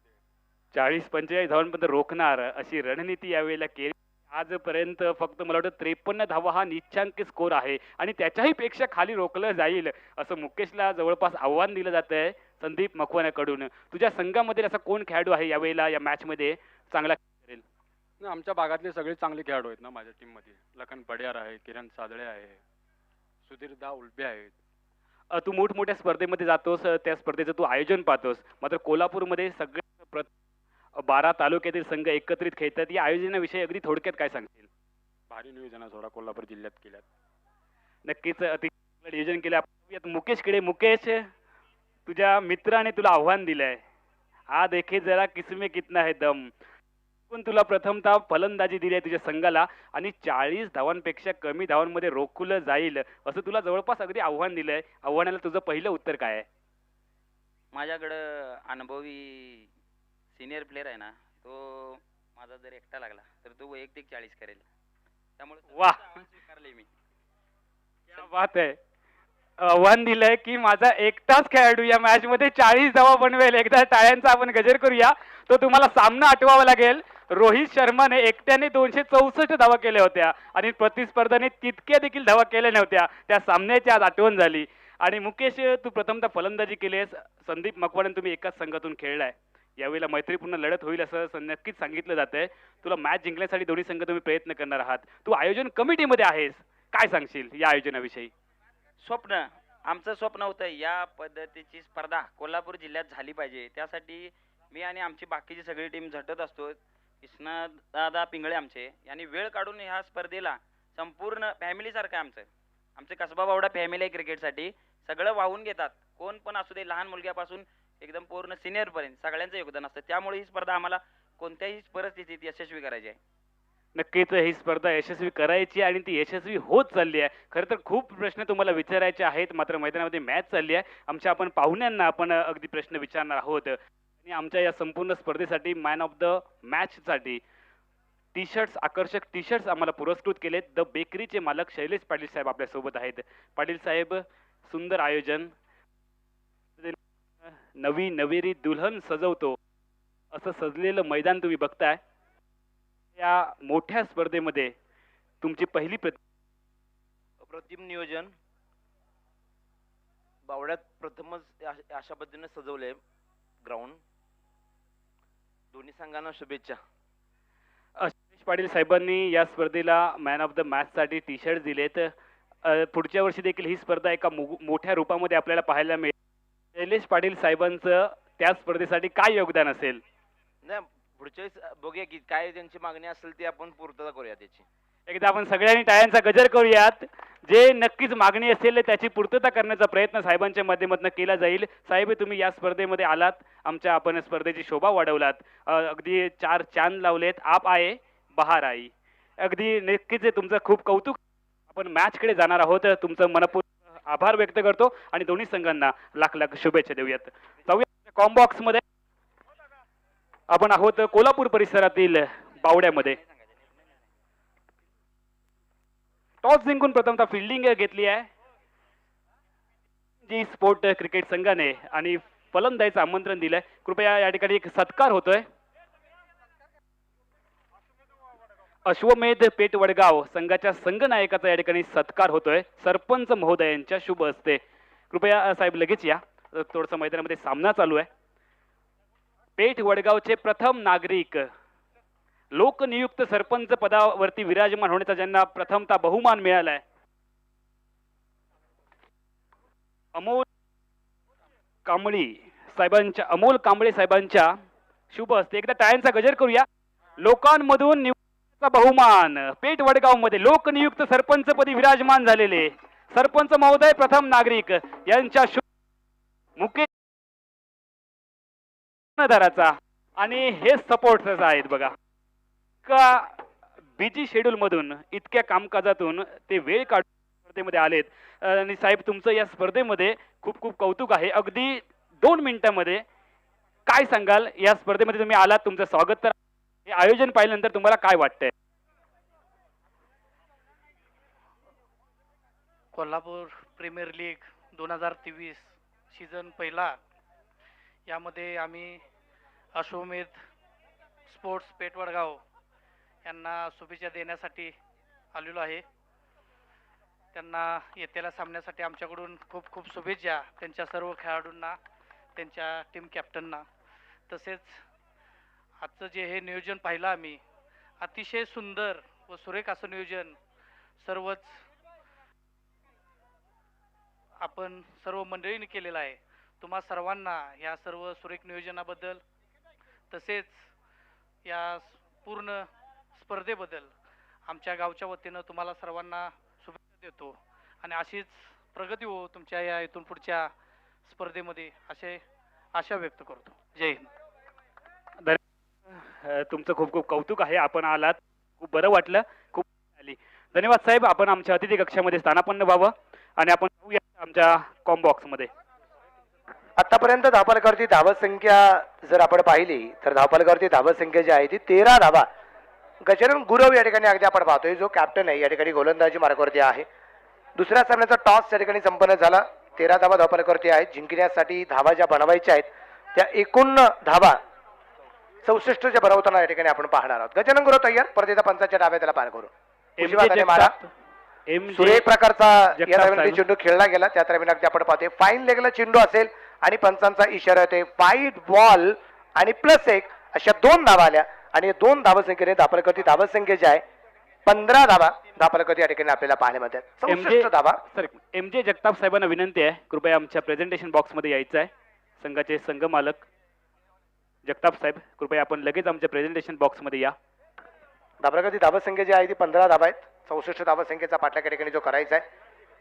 40-45 धावांपर्यंत रोखणार अशी रणनीती यावेळेला केली. आजपर्यंत फक्त मला वाटतं 53 धावा हा निश्चांकी स्कोर आहे आणि त्याच्याही पेक्षा खाली रोखलं जाईल असं मुकेशला जवळपास आव्हान दिलं जात आहे संदीप मकवानाकडून. तुझ्या संघामध्ये असा कोण खेळाडू आहे यावेळेला या मॅच मध्ये चांगला करेल? नाही, आमच्या भागातले सगळे चांगले खेळाडू आहेत ना माझ्या टीम मध्ये. लखन पडियार आहे, किरण सादळे आहे, सुधीर दा उल्पे आहेत. तू मोठमोठ्या स्पर्धेमध्ये जातोस, त्या स्पर्धेचं तू आयोजन पाहतोस. मात्र कोल्हापूरमध्ये सगळे 12 तालुक्यातील संघ एकत्रित खेळतात. या आयोजनाविषयी अगदी थोडक्यात काय सांगतील? भारी नियोजन आहे सोडा कोल्हापूर जिल्ह्यात केल्यात. नक्कीच नियोजन केलं. आपण मुकेशकडे. मुकेश, तुझ्या मित्राने तुला आव्हान दिलंय, हा देखे जरा किसमे कितना है दम. पण तुला प्रथमतः फलंदाजी दिली आहे तुझ्या संघाला आणि 40 धावांपेक्षा कमी धावांमध्ये रोखलं जाईल असं तुला जवळपास अगदी आव्हान दिलंय. आव्हानाला तुझं पहिलं उत्तर काय आहे? माझ्याकडं अनुभवी सिनियर प्लेअर आहे ना, तो माझा जर एकटा लागला तर तो वैयक्तिक 40 करेल. त्यामुळे वाह, स्वीकारले मी. क्या बात आहे. आव्हान दिलंय की माझा एकटाच खेळाडू या मॅच मध्ये 40 धावा बनवेल. एकदा टाळ्यांचा आपण गजर करूया. तो तुम्हाला सामना आठवावा लागेल. रोहित शर्माने एकट्याने 264 धावा केल्या होत्या आणि प्रतिस्पर्धाने तितक्या देखील धावा केल्या नव्हत्या. त्या सामन्याची आज आठवण झाली. आणि मुकेश, तू प्रथमतः फलंदाजी केलीस, संदीप मकवाना तुम्ही एकाच संघातून खेळलाय. यावेळेला मैत्रीपूर्ण लढत होईल असं नक्कीच सांगितलं जातंय. तुला मॅच जिंकण्यासाठी दोन्ही संघ तुम्ही प्रयत्न करणार आहात. तू आयोजन कमिटीमध्ये आहेस, काय सांगशील या आयोजनाविषयी? स्वप्न, आमचं स्वप्न होतं या पद्धतीची स्पर्धा कोल्हापूर जिल्ह्यात झाली पाहिजे. त्यासाठी मी आणि आमची बाकीची सगळी टीम झटत असतो. कृष्णदादा पिंगळे आमचे यांनी वेळ काढून ह्या स्पर्धेला संपूर्ण फॅमिलीसारखं आमचं कसबा बावडा फॅमिली आहे क्रिकेटसाठी. सगळं वाहून घेतात, कोण पण असू दे, लहान मुलग्यापासून एकदम पूर्ण सिनियर पर्यंत सगळ्यांचं योगदान असतं. त्यामुळे ही स्पर्धा आम्हाला कोणत्याही परिस्थितीत यशस्वी करायची आहे. नक्कीच ही स्पर्धा यशस्वी करायची आणि ती यशस्वी होत चालली आहे. खरं तर खूप प्रश्न तुम्हाला विचारायचे आहेत, मात्र मैदानामध्ये मॅच चालली आहे. आमच्या आपण पाहुण्यांना आपण अगदी प्रश्न विचारणार आहोत आणि आमच्या या संपूर्ण स्पर्धेसाठी मॅन ऑफ द मॅचसाठी टी शर्ट्स, आकर्षक टी शर्ट्स आम्हाला पुरस्कृत केलेत. द बेकरीचे मालक शैलेश पाटील साहेब आपल्या सोबत आहेत. पाटील साहेब, सुंदर आयोजन. नवी नवेरी दुल्हन सजवतो असं सजलेलं मैदान तुम्ही बघताय. या मोठ्या स्पर्धेमध्ये तुमची पहिली अप्रतिम नियोजन. बावड्यात प्रथमच अशा पद्धतीने सजवले ग्राउंड. दोन्ही संघांना शुभेच्छा. शैलेश पाटील साहेबांनी या स्पर्धेला मॅन ऑफ द मॅच साठी टी शर्ट दिलेत. पुढच्या वर्षी देखील ही स्पर्धा एका मोठ्या रूपामध्ये आपल्याला पाहायला मिळेल. शैलेश पाटील साहेबांचं त्या स्पर्धेसाठी काय योगदान असेल? नाही, पुढच्या वेळेस बघूया की काय त्यांची मागणी असेल ती आपण पूर्तता करूया त्याची. एकदा आपण सगळ्यांनी टाळ्यांचा गजर करूयात. जे नक्कीच मागणी असेल त्याची पूर्तता करण्याचा प्रयत्न साहेबांच्या माध्यमातून केला जाईल. साहेब तुम्ही या स्पर्धेमध्ये आलात, आमच्या आपण स्पर्धेची शोभा वाढवलात. अगदी 4 चांद लावलेत. आप आये बहार आई. अगदी नक्कीच तुमचं खूप कौतुक. आपण मॅचकडे जाणार आहोत. तुमचं मनपूर्वक आभार व्यक्त करतो आणि दोन्ही संघांना लाख लाख शुभेच्छा देऊयात. जाऊया कॉम्बॉक्स मध्ये. आपण आहोत कोल्हापूर परिसरातील बावड्यामध्ये. टॉस जिंकून प्रथमतः फिल्डिंग घेतली आहे जी स्पोर्ट क्रिकेट संघाने आणि फलंदाजीचं आमंत्रण दिलंय. कृपया या ठिकाणी एक सत्कार होतोय. अश्वमेध पेठ वडगाव संघाच्या संघनायकाचा या ठिकाणी सत्कार होतोय सरपंच महोदयांच्या शुभ हस्ते. कृपया साहेब लगेच या. थोडंसं मैदानामध्ये सामना चालू आहे. पेठ वडगावचे प्रथम नागरिक लोकनियुक्त सरपंच पदावरती विराजमान होण्याचा ज्यांना प्रथमतः बहुमान मिळालाय अमोल कांबळे साहेबांच्या शुभ हस्ते एकदा टाळ्यांचा गजर करूया. लोकांमधून निवडण्याचा बहुमान पेठ वडगाव मध्ये लोकनियुक्त सरपंचपदी विराजमान झालेले सरपंच महोदय प्रथम नागरिक यांच्या मुकेश दाराचा आणि हे सपोर्टर्स आहेत बघा. इतका बिजी शेड्यूल मधून इतक्या कामकाजातून ते वेळ काढून स्पर्धेमध्ये आलेत. आणि साहेब तुमचं या स्पर्धेमध्ये खूप खूप कौतुक आहे. अगदी 2 मिनिटांमध्ये काय सांगाल या स्पर्धेमध्ये तुम्ही आलात, तुमचं स्वागत. तर हे आयोजन पाहिल्यानंतर तुम्हाला काय वाटतंय? कोल्हापूर प्रीमियर लीग 2023 सीझन पहिला यामध्ये आम्ही अश्वमेध स्पोर्ट्स पेठ वडगाव यांना शुभेच्छा देण्यासाठी आलेलो आहे. त्यांना येत्याला सामन्यासाठी आमच्याकडून खूप खूप शुभेच्छा. त्यांच्या सर्व खेळाडूंना, त्यांच्या टीम कॅप्टनना. तसेच आजचं जे हे नियोजन पाहिलं आम्ही, अतिशय सुंदर व सुरेख असं नियोजन सर्वच आपण सर्व मंडळींनी केलेलं आहे. तुम्हा सर्वांना या सर्व सुरेख नियोजनाबद्दल तसेच या पूर्ण स्पर्धेबद्दल आमच्या गावच्या वतीनं तुम्हाला सर्वांना शुभेच्छा देतो आणि अशीच प्रगती हो तुमच्या या इथून पुढच्या स्पर्धेमध्ये असे आशा व्यक्त करतो. जय हिंद. तुमचं खूप खूप कौतुक आहे. आपण आलात, खूप बरं वाटलं, खूप आली. धन्यवाद साहेब. आपण आमच्या अतिथी कक्षामध्ये स्थानापन्न व्हावं आणि आपण जाऊया आमच्या कॉम्बॉक्स मध्ये. आतापर्यंत धावफलकावरती धावत संख्या जर आपण पाहिली तर धावफलकावरती धावत संख्या जी आहे ती 13 धावा. गजानन गुरव या ठिकाणी अगदी आपण पाहतोय जो कॅप्टन आहे या ठिकाणी गोलंदाजी मार्गावरती आहे. दुसऱ्या सामन्याचा टॉस या ठिकाणी संपन्न झाला. 13 धावा धावफलकावरती आहेत. जिंकण्यासाठी धावा ज्या बनवायच्या आहेत त्या एकूण धावा 64च्या बनवताना या ठिकाणी आपण पाहणार आहोत. गजानन गुरव तयार. परत एकदा पंचाच्या डाव्या त्याला पार करू. उजव्या हाताने मारा. सुरेख प्रकारचा या दरम्यान चेंडू खेळला गेला. त्या दरम्यान अगदी आपण पाहतोय फाईन लेगला चेंडू असेल आणि पंचांचा इशारा येतोय वाईट बॉल आणि +1 अशा 2 धावा आल्या आणि 2 धावसंख्येने धावफलकावरती धावसंख्या जी आहे 15 धावा धावफलकावरती या ठिकाणी आपल्याला पाहायला मिळतात. 64 धावा. सर MJ जगताप साहेबांना विनंती आहे कृपया आमच्या प्रेझेंटेशन बॉक्स मध्ये यायचं आहे. संघाचे संघ मालक जगताप साहेब कृपया आपण लगेच आमच्या प्रेझेंटेशन बॉक्स मध्ये या. धावफलकावरती धावसंख्या जी आहे ती 15 धावा आहेत. 64 धावसंख्येचा पाठलाग या ठिकाणी जो करायचा आहे.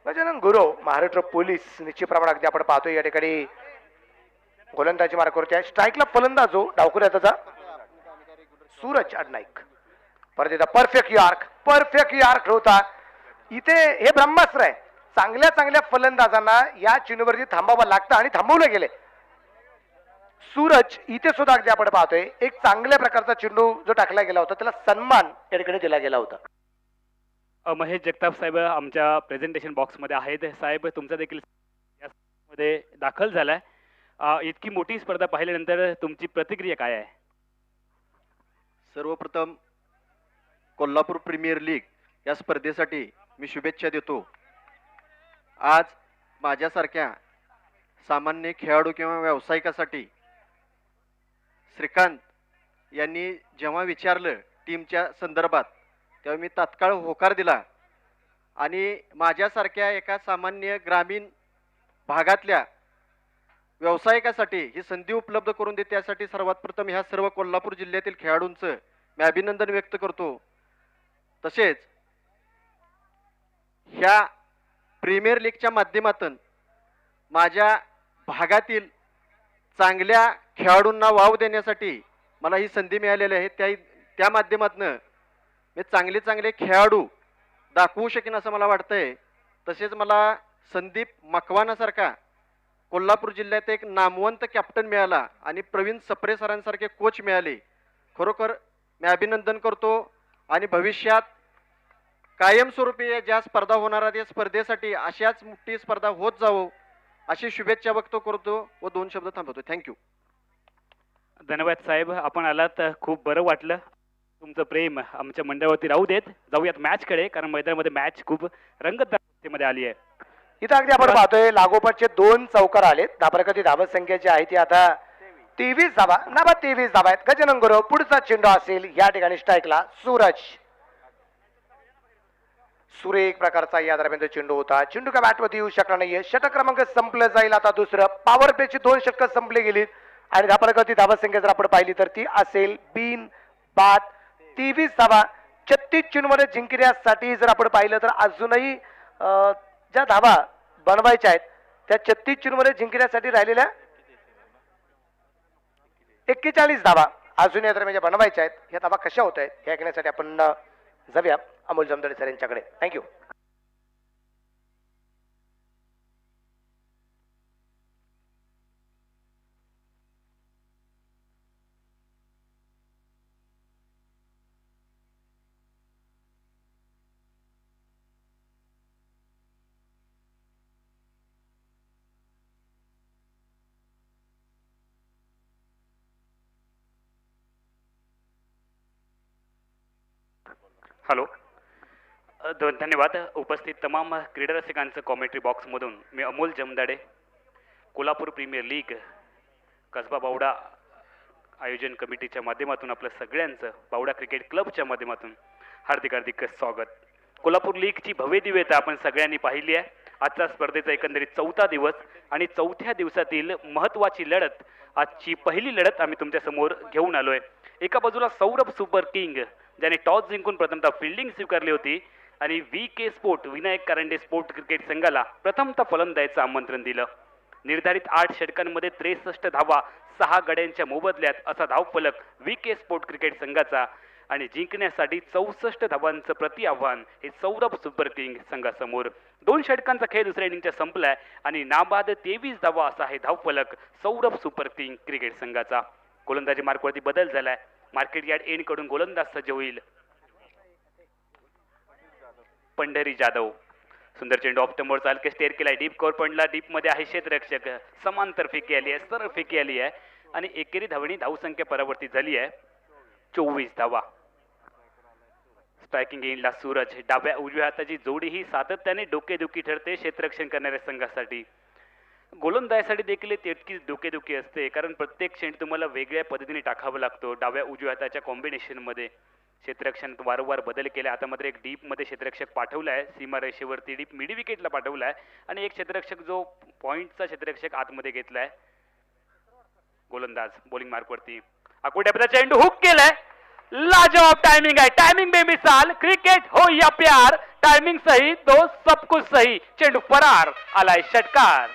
गजानन गुरव महाराष्ट्र पोलीस निश्चित प्रमाणात अगदी आपण पाहतोय या ठिकाणी गोलंदाजी मार्गावरती आहे. स्ट्राईकला फलंदाज जो डावखुऱ्या त्याचा सूरज अडनाईक. परत एकदा परफेक्ट यार्क होता. इथे हे ब्रह्मास्त्र आहे. चांगल्या फलंदाजांना या चेंडूवरती थांबावं लागतं आणि थांबवलं गेले. सूरज इथे सुद्धा अगदी आपण पाहतोय एक चांगल्या प्रकारचा चेंडू जो टाकला गेला होता त्याला सन्मान या ठिकाणी दिला गेला होता. महेश जगताप साहेब आमच्या प्रेझेंटेशन बॉक्स मध्ये आहेत. साहेब तुमचा देखील यामध्ये दाखल झालाय. इतकी मोठी स्पर्धा पाहिल्यानंतर तुमची प्रतिक्रिया काय आहे? सर्वप्रथम कोल्हापूर प्रीमियर लीग या स्पर्धेसाठी मी शुभेच्छा देतो. आज माझ्यासारख्या सामान्य खेळाडू किंवा व्यावसायिकासाठी श्रीकांत यांनी जेव्हा विचारलं टीमच्या संदर्भात तेव्हा मी तात्काळ होकार दिला आणि माझ्यासारख्या एका सामान्य ग्रामीण भागातल्या व्यावसायिकासाठी ही संधी उपलब्ध करून देते त्यासाठी सर्वात प्रथम ह्या सर्व कोल्हापूर जिल्ह्यातील खेळाडूंचं मी अभिनंदन व्यक्त करतो. तसेच ह्या प्रीमियर लीगच्या माध्यमातून माझ्या भागातील चांगल्या खेळाडूंना वाव देण्यासाठी मला ही संधी मिळालेली आहे. त्या माध्यमातून मी चांगले खेळाडू दाखवू शकेन असं मला वाटतंय. तसेच मला संदीप मकवानासारखा कोल्हापूर जिल्ह्यात एक नामवंत कॅप्टन मिळाला आणि प्रवीण सप्रे सरांसारखे कोच मिळाले. खरोखर मी अभिनंदन करतो आणि भविष्यात कायमस्वरूपी ज्या स्पर्धा होणार त्या स्पर्धेसाठी अशाच मोठी स्पर्धा होत जावो अशी शुभेच्छा व्यक्त करतो व 2 शब्द थांबवतो. थँक्यू. धन्यवाद साहेब, आपण आलात खूप बरं वाटलं. तुमचं प्रेम आमच्या मंडळावरती राहू देत. जाऊयात मॅचकडे, कारण मैदानामध्ये मॅच खूप रंगतदार अवस्थेमध्ये आली आहे. इथं अगदी आपण पाहतोय लागोपाठचे 2 चौकार आलेत. धाबरकती धावत संख्या जी आहे ती आता 23 धाबा, नाबा 23 धाबा आहेत. गजानन गुरव पुढचा चेंडू असेल या ठिकाणी स्ट्राईकला सूरज. सुरेख प्रकारचा या दरम्यान चेंडू होता. चेंडू का बॅटवरती येऊ शकला नाहीये. षटक क्रमांक संपलं जाईल. आता दुसरं पॉवर प्लेची 2 षटकं संपली गेलीत आणि धाबरकती धावत संख्या जर आपण पाहिली तर ती असेल बिन बाद 23 धाबा. 36 चेंडूमध्ये जिंकण्यासाठी जर आपण पाहिलं तर अजूनही ज्या धाबा बनवायच्या आहेत त्या 36 चेंडूमध्ये जिंकण्यासाठी राहिलेल्या 41 धाबा अजून या दरम्यान बनवायच्या आहेत. ह्या धाबा कशा होत आहेत हे ऐकण्यासाठी आपण जाऊया अमोल जमदडे सर यांच्याकडे. थँक्यू. हॅलो, धन्यवाद. उपस्थित तमाम क्रीडा रसिकांचं कॉमेंट्री बॉक्समधून मी अमोल जमदाडे, कोल्हापूर प्रीमियर लीग कसबा बावडा आयोजन कमिटीच्या माध्यमातून आपलं सगळ्यांचं बावडा क्रिकेट क्लबच्या माध्यमातून हार्दिक स्वागत. कोल्हापूर लीगची भव्य दिव्यता आपण सगळ्यांनी पाहिली आहे. आजचा स्पर्धेचा एकंदरीत 4था दिवस आणि 4थ्या दिवसातील महत्त्वाची लढत, आजची पहिली लढत आम्ही तुमच्या समोर घेऊन आलोय. एका बाजूला सौरभ सुपर किंग ज्याने टॉस जिंकून प्रथमतः फिल्डिंग स्वीकारली होती आणि VK sport Vinayak Karande sport cricket संघाला प्रथमतः फलंदाजीचं आमंत्रण दिलं. निर्धारित 8 षटकांमध्ये 63 धावा 6 गड्यांच्या मोबदल्यात असा धावफलक VK स्पोर्ट क्रिकेट संघाचा आणि जिंकण्यासाठी 64 धावांचं प्रति आव्हान हे सौरभ सुपर किंग संघासमोर. 2 षटकांचा खेळ दुसऱ्या इनिंगच्या संपलाय आणि नाबाद 23 धावा असा हे धावफलक सौरभ सुपर किंग क्रिकेट संघाचा. गोलंदाजी मार्कवरती बदल झालाय. मार्केट यार्ड एंड कडून गोलंदाज सज्ज होईल पंढरी जाधव. सुंदर चेंडू ऑफ द मोड चालके स्टेअर केलाय. डीप कव्हर पॉइंटला डीप मध्ये आहे क्षेत्ररक्षक. समांतर फेकी आली आहे, सरळ फेकी आली आहे आणि एकेरी धावणी धावसंख्या परावर्तित झाली आहे 24 धावा. स्ट्रायकिंग एंडला सूरज. डाव्या उजव्या हाताची जोडी ही सातत्याने डोकेदुखी ठरते क्षेत्ररक्षण करणाऱ्या संघासाठी. गोलंदाजासाठी देखील तितकीच डोकेदुखी असते, कारण प्रत्येक चेंडू तुम्हाला वेगळ्या पद्धतीने टाकावा लागतो. डाव्या उजव्या हाताच्या कॉम्बिनेशनमध्ये क्षेत्ररक्षणात वारंवार बदल केला. आता मात्र एक डीप मध्ये क्षेत्ररक्षक पाठवलाय, सीमारेषेवरती डीप मिडी विकेटला पाठवलाय आणि एक क्षेत्ररक्षक जो पॉइंटचा क्षेत्ररक्षक आतमध्ये घेतलाय. गोलंदाज बॉलिंग मार्कवरती आकुट्याचा चेंडू हुक केलाय. लाजवाब टाइमिंग आहे. टाइमिंग बेमिसाल. क्रिकेट हो या प्यार. टाइमिंग सही तो सब कुछ सही. चेंडू फरार. आलाय षटकार.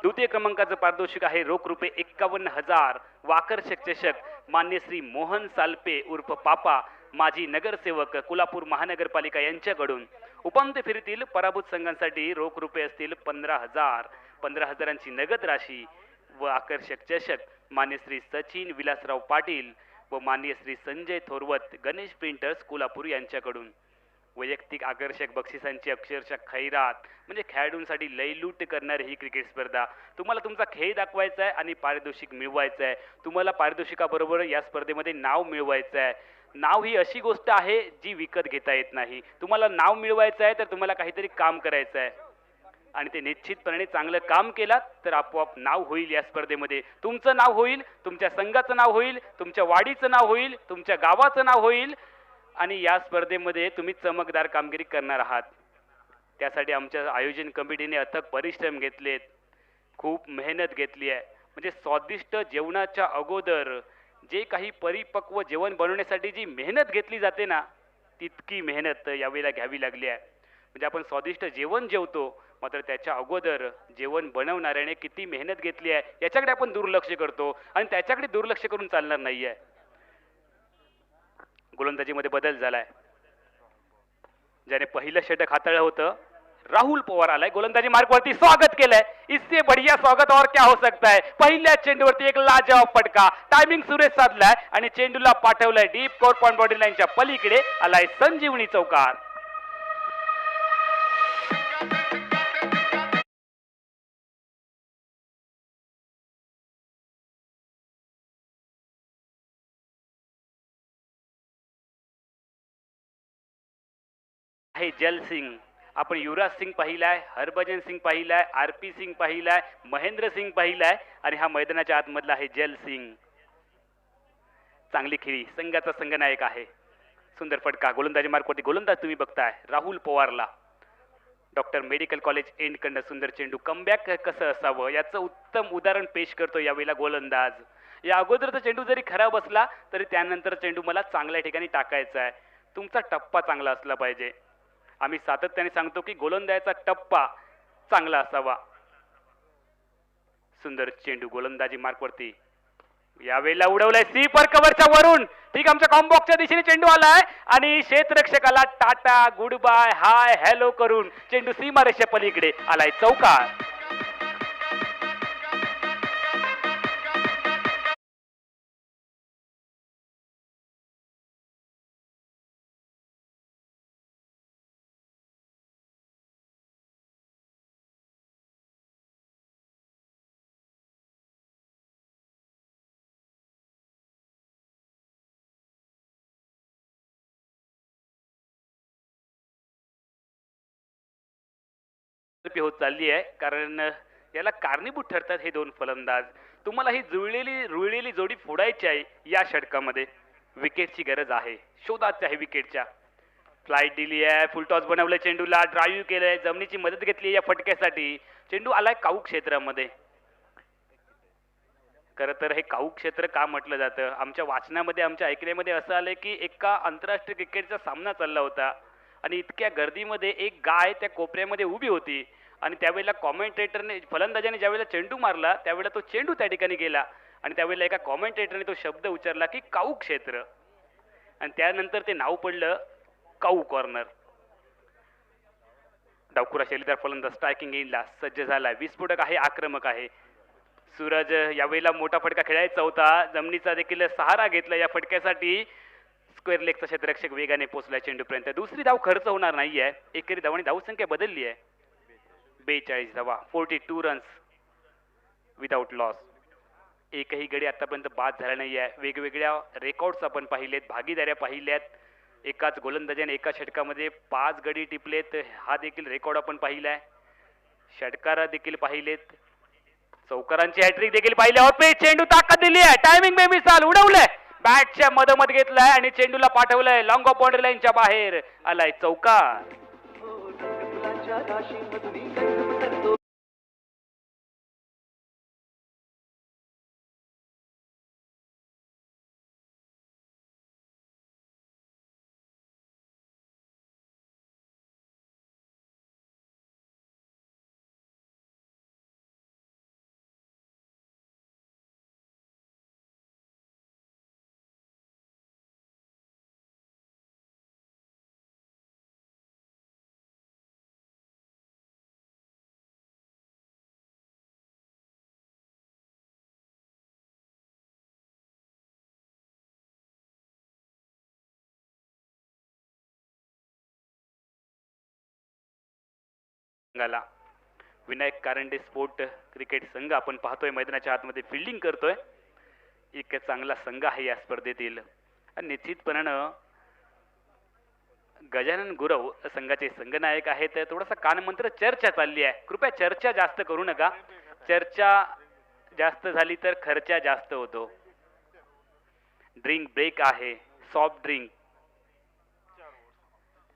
द्वितीय क्रमांकाचं पारितोषिक आहे रोख रुपये 51,000 व आकर्षक चषक मान्य श्री मोहन सालपे उर्फ पापा माजी नगरसेवक कोल्हापूर महानगरपालिका यांच्याकडून. उपांत्य फेरीतील पराभूत संघांसाठी रोख रुपये असतील 15,000, 15,000ची नगद राशी व आकर्षक चषक मान्य श्री सचिन विलासराव पाटील व मान्य श्री संजय थोरवत गणेश प्रिंटर्स कोल्हापूर यांच्याकडून. वैयक्तिक आकर्षक बक्षिसांची अक्षरशः खैरात म्हणजे खेळाडूंसाठी लयलूट करणारी ही क्रिकेट स्पर्धा. तुम्हाला तुमचा खेळ दाखवायचा आहे आणि पारितोषिक मिळवायचं आहे. तुम्हाला पारितोषिकाबरोबर या स्पर्धेमध्ये नाव मिळवायचं आहे. नाव ही अशी गोष्ट आहे जी विकत घेता येत नाही. तुम्हाला नाव मिळवायचं आहे तर तुम्हाला काहीतरी काम करायचं आहे आणि ते निश्चितपणे चांगलं काम केलं तर आपोआप नाव होईल. या स्पर्धेमध्ये तुमचं नाव होईल, तुमच्या संघाचं नाव होईल, तुमच्या वाडीचं नाव होईल, तुमच्या गावाचं नाव होईल आणि या स्पर्धेमध्ये तुम्ही चमकदार कामगिरी करणार आहात. त्यासाठी आमच्या आयोजन कमिटीने अथक परिश्रम घेतलेत, खूप मेहनत घेतली आहे. म्हणजे स्वादिष्ट जेवणाच्या अगोदर जे काही परिपक्व जेवण बनवण्यासाठी जी मेहनत घेतली जाते ना, तितकी मेहनत यावेळेला घ्यावी लागली आहे. म्हणजे आपण स्वादिष्ट जेवण जेवतो, मात्र त्याच्या अगोदर जेवण बनवणाऱ्याने किती मेहनत घेतली आहे याच्याकडे आपण दुर्लक्ष करतो आणि त्याच्याकडे दुर्लक्ष करून चालणार नाही आहे. गोलंदाजीमध्ये बदल झालाय. ज्याने पहिलं षटक हाताळलं होतं राहुल पवार आलाय गोलंदाजी मार्कवरती. स्वागत केलंय. इससे बढ़िया स्वागत और क्या हो सकता है. पहिल्या चेंडूवरती एक लाजवाब फटका. टायमिंग सुरेश साधलाय आणि चेंडूला पाठवलाय डीप कोर पॉइंट बॉडी लाईनच्या पलीकडे. आलाय संजीवनी चौकार. आहे जल सिंग. आपण युवराज सिंग पाहिलाय, हरभजन सिंग पाहिलाय, आरपी सिंग पाहिलाय, महेंद्र सिंग पाहिलाय आणि हा मैदानाच्या आतमधला आहे जल सिंग. चांगली खेळी. संघाचा संघनायक आहे. सुंदर फटका. गोलंदाजी मार्कवरती गोलंदाज तुम्ही बघताय राहुल पवारला. डॉक्टर मेडिकल कॉलेज एंड कडनं सुंदर चेंडू. कमबॅक कसं असावं याचं उत्तम उदाहरण पेश करतो यावेळेला गोलंदाज. या अगोदरचा चेंडू जरी खराब असला तरी त्यानंतर चेंडू मला चांगल्या ठिकाणी टाकायचा आहे. तुमचा टप्पा चांगला असला पाहिजे. आम्ही सातत्याने सांगतो की गोलंदाजाचा टप्पा चांगला असावा. सुंदर चेंडू गोलंदाजी मार्कवरती. यावेळेला उडवलाय सीपर कव्हरच्या वरून. ठीक, आमच्या कॉम्बॉक्सच्या दिशेने चेंडू आलाय आणि क्षेत्ररक्षकाला tata goodbye hi hello करून चेंडू सीमारेषे पलीकडे आलाय चौकार. होत चालली आहे कारण याला कारणीभूत ठरतात हे दोन फलंदाज. तुम्हाला ही रुळलेली जोडी फोडायची आहे. या षटकामध्ये विकेटची गरज आहे. शोधाच आहे विकेटच्या. फ्लाईट दिली आहे, फुल टॉस बनवलंय, चेंडूला ड्राईव्ह केलंय, जमिनीची मदत घेतली या फटक्यासाठी. चेंडू आलाय काऊ क्षेत्रामध्ये. खरं तर हे काऊ क्षेत्र का म्हटलं जातं. आमच्या वाचनामध्ये आमच्या ऐकण्यामध्ये असं आलंय की एका आंतरराष्ट्रीय क्रिकेटचा सामना चालला होता आणि इतक्या गर्दीमध्ये एक गाय त्या कोपऱ्यामध्ये उभी होती आणि त्यावेळेला कॉमेंटेटरने फलंदाजाने ज्यावेळेला चेंडू मारला त्यावेळेला तो चेंडू त्या ठिकाणी गेला आणि त्यावेळेला एका कॉमेंटेटरने तो शब्द उच्चारला की काऊ क्षेत्र आणि त्यानंतर ते नाव पडलं काऊ कॉर्नर. डावखुरा शैलीदार फलंदाज स्ट्रायकिंग एंडला सज्ज झालाय. विस्फोटक आहे, आक्रमक आहे. सूरज यावेळेला मोठा फटका खेळायचा होता. जमिनीचा देखील सहारा घेतला या फटक्यासाठी. स्क्वेअर लेगचा क्षेत्ररक्षक वेगाने पोहोचला चेंडूपर्यंत. दुसरी धाव खर्च होणार नाहीये. एकेरी धावांनी धावसंख्या बदलली आहे. 42 धावा, 42 रन्स विदाउट लॉस. एकही गडी आतापर्यंत बाद झाला नाही आहे. वेगवेगळ्या रेकॉर्ड्स आपण पाहिलेत, भागीदाऱ्या पाहिल्यात. एकाच गोलंदाजाने एका षटकामध्ये 5 गडी टिपलेत, हा देखील रेकॉर्ड आपण पाहिलाय. षटकार देखील पाहिलेत, चौकारांची हॅट्रिक देखील पाहिल्या. चेंडू ताकद दिली आहे, टायमिंग बेमिसाल उडवलंय, बॅटच्या मधोमध घेतलाय आणि चेंडूला पाठवलंय लॉंग ऑफ बाउंड्री लाईनच्या बाहेर. आलाय चौकार. संघाला. विनायक कारंडे स्पोर्ट क्रिकेट संघ आपण पाहतोय मैदानाच्या आतमध्ये फिल्डिंग करतोय. एक चांगला संघ आहे या स्पर्धेतील आणि निश्चितपणानं गजानन गुरव संघाचे संघनायक आहेत. थोडासा कानमंत्र चर्चा चालली आहे. कृपया चर्चा जास्त करू नका. चर्चा जास्त झाली तर खर्चा जास्त होतो. ड्रिंक ब्रेक आहे. Soft drink.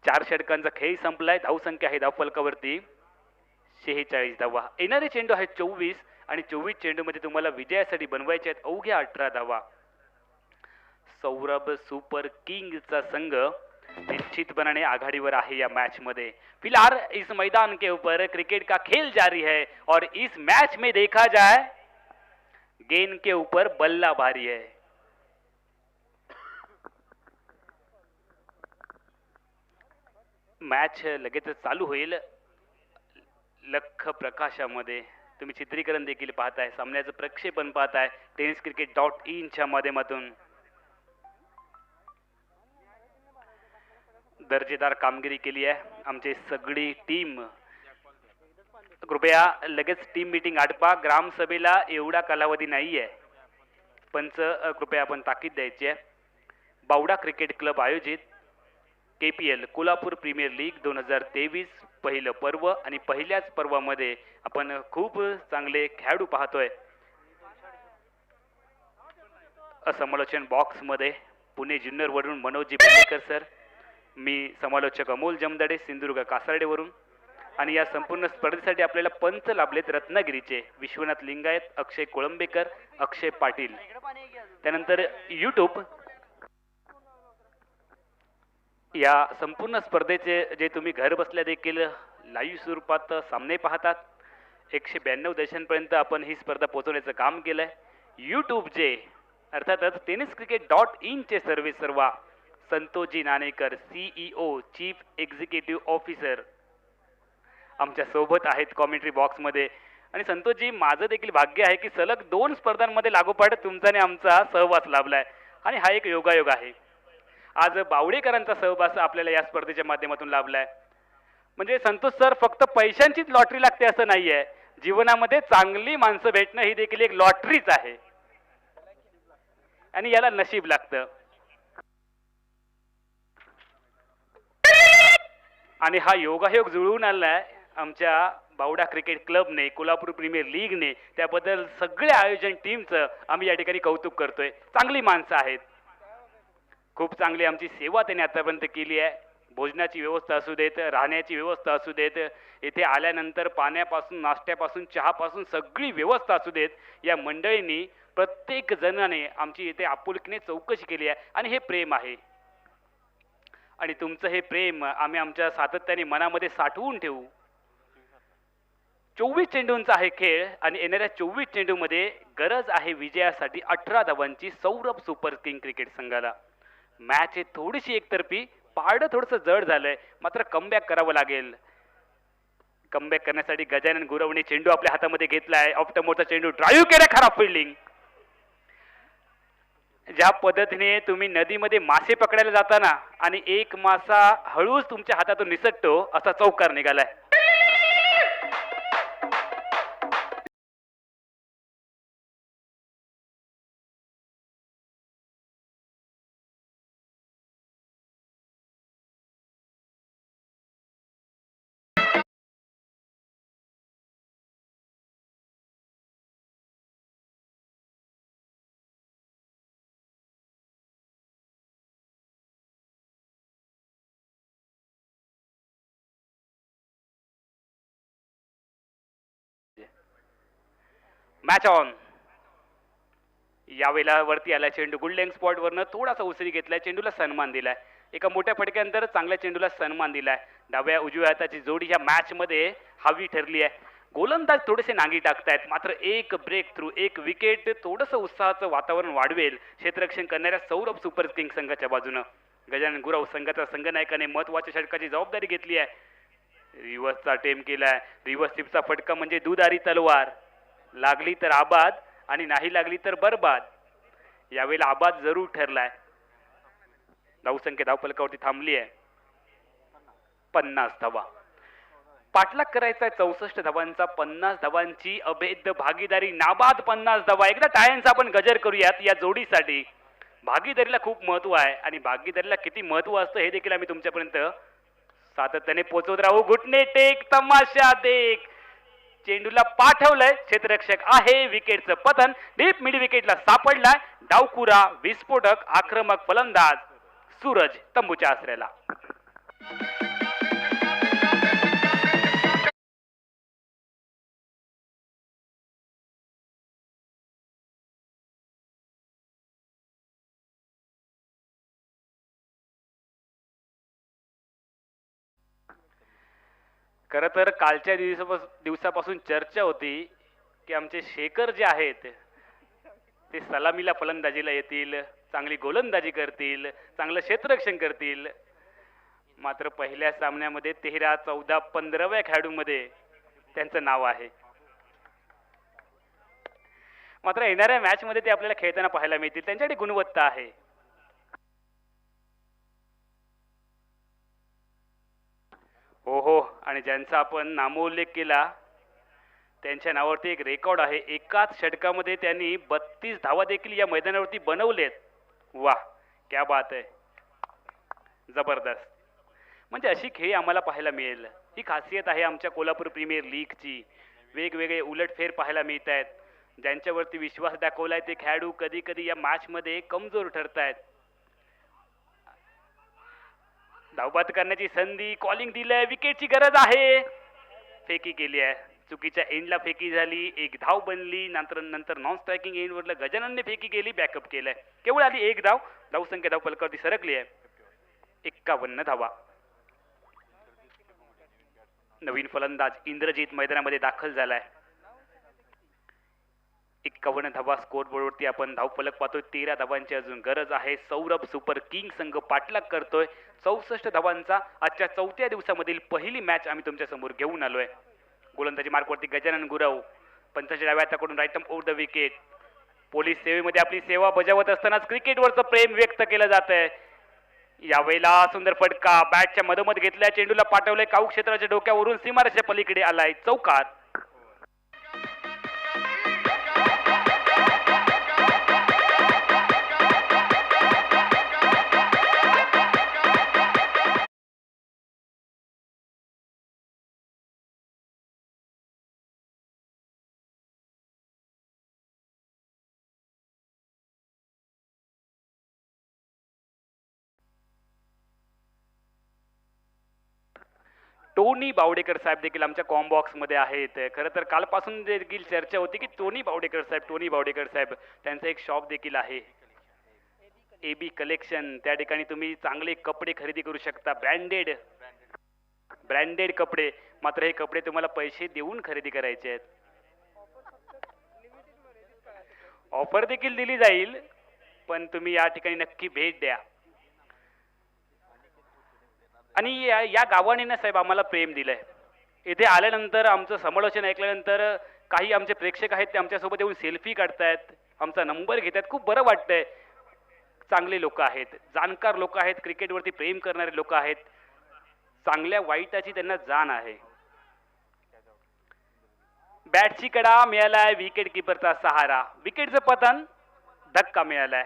4 षटकांचा खेळ संपलाय. धावसंख्या आहे धावफलकावरती 46 धावा. येणारे चेंडू आहेत 24 आणि 24 चेंडूमध्ये तुम्हाला विजयासाठी बनवायचे आहेत अवघ्या 18 धावा. सौरभ सुपर किंग्सचा संघ निश्चितपणाने आघाडीवर आहे या मैच में. फिलहाल इस मैदान के ऊपर क्रिकेट का खेल जारी है और इस मैच में देखा जाए गेंद के ऊपर बल्ला भारी है. मॅच लगेच चालू होईल. लख प्रकाशामध्ये तुम्ही चित्रीकरण देखील पाहताय. सामन्याचं प्रक्षेपण पाहताय tenniscricket.in च्या माध्यमातून. दर्जेदार कामगिरी केली आहे आमची सगळी टीम. कृपया लगेच टीम मीटिंग आटपा. ग्रामसभेला एवढा कालावधी नाही आहे. पंच कृपया आपण ताकीद द्यायची आहे. बावडा क्रिकेट क्लब आयोजित KPL कोल्हापूर प्रीमियर लीग 2023 पहिलं पर्व आणि पहिल्याच पर्वामध्ये आपण खूप चांगले खेळाडू पाहतोय. समालोचन बॉक्स मध्ये पुणे जुन्नर वरून मनोजी पेंडेकर सर, मी समालोचक अमोल जमदाडे सिंधुदुर्ग कासारडेवरून. आणि या संपूर्ण स्पर्धेसाठी आपल्याला पंच लाभलेत रत्नागिरीचे विश्वनाथ लिंगायत, अक्षय कोळंबेकर, अक्षय पाटील. त्यानंतर यूट्यूब या संपूर्ण स्पर्धेचे जे तुम्ही घर बसल्या देखील लाईव्ह स्वरूपात सामने पाहतात. 192 देशांपर्यंत आपण ही स्पर्धा पोहोचवण्याचं काम केलंय. यूट्यूबचे अर्थातच tenniscricket.in चे सर्वेसर्वा Santoshji Nanekar CEO chief executive officer आमच्या सोबत आहेत कॉमेंट्री बॉक्स मध्ये. आणि संतोषजी, माझं देखील भाग्य आहे की सलग 2 स्पर्धांमध्ये लागोपाठ तुमचा आणि आमचा सहवास लाभलाय आणि हा एक योगायोग आहे. आज बावडेकरांचा सहवास आपल्याला या स्पर्धेच्या माध्यमातून लाभलाय. म्हणजे संतोष सर, फक्त पैशांचीच लॉटरी लागते असं नाहीये. जीवनामध्ये चांगली माणसं भेटणं ही देखील एक लॉटरीच आहे आणि याला नशीब लागतं. आणि हा योगायोग जुळवून आलाय आमच्या बावडा क्रिकेट क्लबने, कोल्हापूर प्रीमियर लीगने. त्याबद्दल सगळ्या आयोजन टीमचं आम्ही या ठिकाणी कौतुक करतोय. चांगली माणसं आहेत. खूप चांगली आमची सेवा त्यांनी आतापर्यंत केली आहे. भोजनाची व्यवस्था असू देत, राहण्याची व्यवस्था असू देत, इथे आल्यानंतर पाण्यापासून नाश्त्यापासून चहापासून सगळी व्यवस्था असू देत, या मंडळींनी प्रत्येक जणाने आमची इथे आपुलकीने चौकशी केली आहे. आणि हे प्रेम आहे आणि तुमचं हे प्रेम आम्ही आमच्या सातत्याने मनामध्ये साठवून ठेवू. 24 चेंडूंचा आहे खेळ आणि येणाऱ्या 24 चेंडूमध्ये गरज आहे विजयासाठी 18 धावांची सौरभ सुपर किंग क्रिकेट संघाला. मॅच आहे थोडीशी एकतर्फी. पारडं थोडंसं जड झालंय, मात्र कमबॅक करावं लागेल. कमबॅक करण्यासाठी गजानन गुरवने चेंडू आपल्या हातामध्ये घेतलाय. ऑफ टमोरचा चेंडू ड्राईव्ह केला. खराब फिल्डिंग. ज्या पद्धतीने तुम्ही नदीमध्ये मासे पकडायला जाताना आणि एक मासा हळूच तुमच्या हातातून निसटतो असा चौकार निघालाय. Match on. यावेळेला वरती आला चेंडू. गुल्डन स्पॉट वरनं थोडासा उसरी घेतलाय. चेंडूला सन्मान दिलाय. एका मोठ्या फटक्यानंतर चांगल्या चेंडूला सन्मान दिलाय. डाव्या उजव्या हाताची जोडी ह्या मॅच मध्ये हवी ठरली आहे. गोलंदाज थोडेसे नांगी टाकतायत, मात्र एक ब्रेक थ्रू, एक विकेट थोडंसं उत्साहाचं वातावरण वाढवेल क्षेत्ररक्षण करणाऱ्या सौरभ सुपर किंग संघाच्या बाजूनं. गजानन गुरव संघाचा संघनायकाने महत्वाच्या षटकाची जबाबदारी घेतली आहे. रिव्हर्सचा टेम केलाय. रिव्हर्स टिपचा फटका म्हणजे दुधारी तलवार. लागली तर आबाद आणि नाही लागली तर बरबाद. यावेळेला आबाद जरूर ठरलाय. धावसंख्या धावफलकावरती थांबली आहे 50 धावा. पाठलाग करायचा आहे 64 धावांचा, 50 धावांची अभेद्य भागीदारी, नाबाद 50 धावा. एकदा टाळ्यांचा आपण गजर करूयात या जोडीसाठी. भागीदारीला खूप महत्व आहे आणि भागीदारीला किती महत्व असतं हे देखील आम्ही तुमच्यापर्यंत सातत्याने पोहोचवत राहू. घुटणे टेक, तमाशा देख. चेंडूला पाठवलंय, क्षेत्ररक्षक आहे, विकेटचं पतन, डीप मिड विकेटला सापडलाय. डावकुरा, विस्फोटक, आक्रमक फलंदाज सूरज तंबूच्या आसऱ्याला. खरं तर कालच्या दिवसापासून चर्चा होती की आमचे शेखर जे आहेत ते सलामीला फलंदाजीला येतील, चांगली गोलंदाजी करतील, चांगलं क्षेत्ररक्षण करतील. मात्र पहिल्या सामन्यामध्ये 13, 14, 15व्या खेळाडूमध्ये त्यांचं नाव आहे. मात्र येणाऱ्या मॅच मध्ये ते आपल्याला खेळताना पाहायला मिळतील. त्यांच्याकडे गुणवत्ता आहे. हो, आणि ज्यांचा आपण नामोल्लेख केला त्यांच्या नावावरती एक रेकॉर्ड आहे. एकाच षटकामध्ये त्यांनी 32 धावा देखील या मैदानावरती बनवलेत. वाह, क्या बात आहे, जबरदस्त. म्हणजे अशी खेळी आम्हाला पाहायला मिळेल. ही खासियत आहे आमच्या कोल्हापूर प्रीमियर लीगची. वेगवेगळे उलटफेर पाहायला मिळत आहेत. ज्यांच्यावरती विश्वास दाखवलाय ते खेळाडू कधी कधी या मॅच मध्ये कमजोर ठरतायत. धावबाद करण्याची संधी, कॉलिंग दिलंय, विकेटची गरज आहे, फेकी केली आहे. चुकीच्या एंडला फेकी झाली, एक धाव बनली. नंतर नॉन स्ट्रायकिंग एंडवरला गजाननने फेकी केली, बॅकअप केलंय. केवळ आली एक धाव. धावसंख्या धाव फलकावरती सरकली आहे. 51 धावा. नवीन फलंदाज इंद्रजीत मैदानामध्ये दाखल झालाय. 51 धावा स्कोर बोर्डवरती आपण धाव फलक पाहतोय. 13 धावांची अजून गरज आहे. सौरभ सुपर किंग संघ पाठलाग करतोय. 64 धावांचा आजच्या 4थ्या दिवसामधील पहिली मॅच आम्ही तुमच्या समोर घेऊन आलोय. गोलंदाजी मार्कवरती गजानन गुरव, पंचाच्या डाव्या हाताकडून right over the wicket. Police सेवेमध्ये आपली सेवा बजावत असतानाच क्रिकेटवरचं प्रेम व्यक्त केलं जात आहे. यावेळेला सुंदर फटका बॅटच्या मधोमध घेतलाय, चेंडूला पाठवलंय, काऊ क्षेत्राच्या डोक्यावरून सीमारेषेच्या पलीकडे आलाय, चौकार. टोनी बावडेकर साहेब देखील आमच्या कॉम बॉक्स मध्ये आहेत. खरं तर कालपासून देखील चर्चा होती की टोनी बावडेकर साहेब त्यांचं एक शॉप देखील आहे, एबी कलेक्शन. त्या ठिकाणी तुम्ही चांगले कपडे खरेदी करू शकता, ब्रँडेड कपडे. मात्र हे कपडे तुम्हाला पैसे देऊन खरेदी करायचे आहेत. ऑफर देखील दिली जाईल, पण तुम्ही या ठिकाणी नक्की भेट द्या. आणि या गावाने ना साहेब आम्हाला प्रेम दिलंय. इथे आल्यानंतर आमचं समालोचन ऐकल्यानंतर काही आमचे प्रेक्षक आहेत ते आमच्यासोबत येऊन सेल्फी काढतायत, आमचा नंबर घेतात. खूप बरं वाटतंय. चांगले लोक आहेत, जाणकार लोक आहेत, क्रिकेटवरती प्रेम करणारे लोक आहेत. चांगल्या वाईटाची त्यांना जाण आहे. बॅटची कडा मिळालाय, विकेट किपरचा सहारा, विकेटचं पतन, धक्का मिळालाय.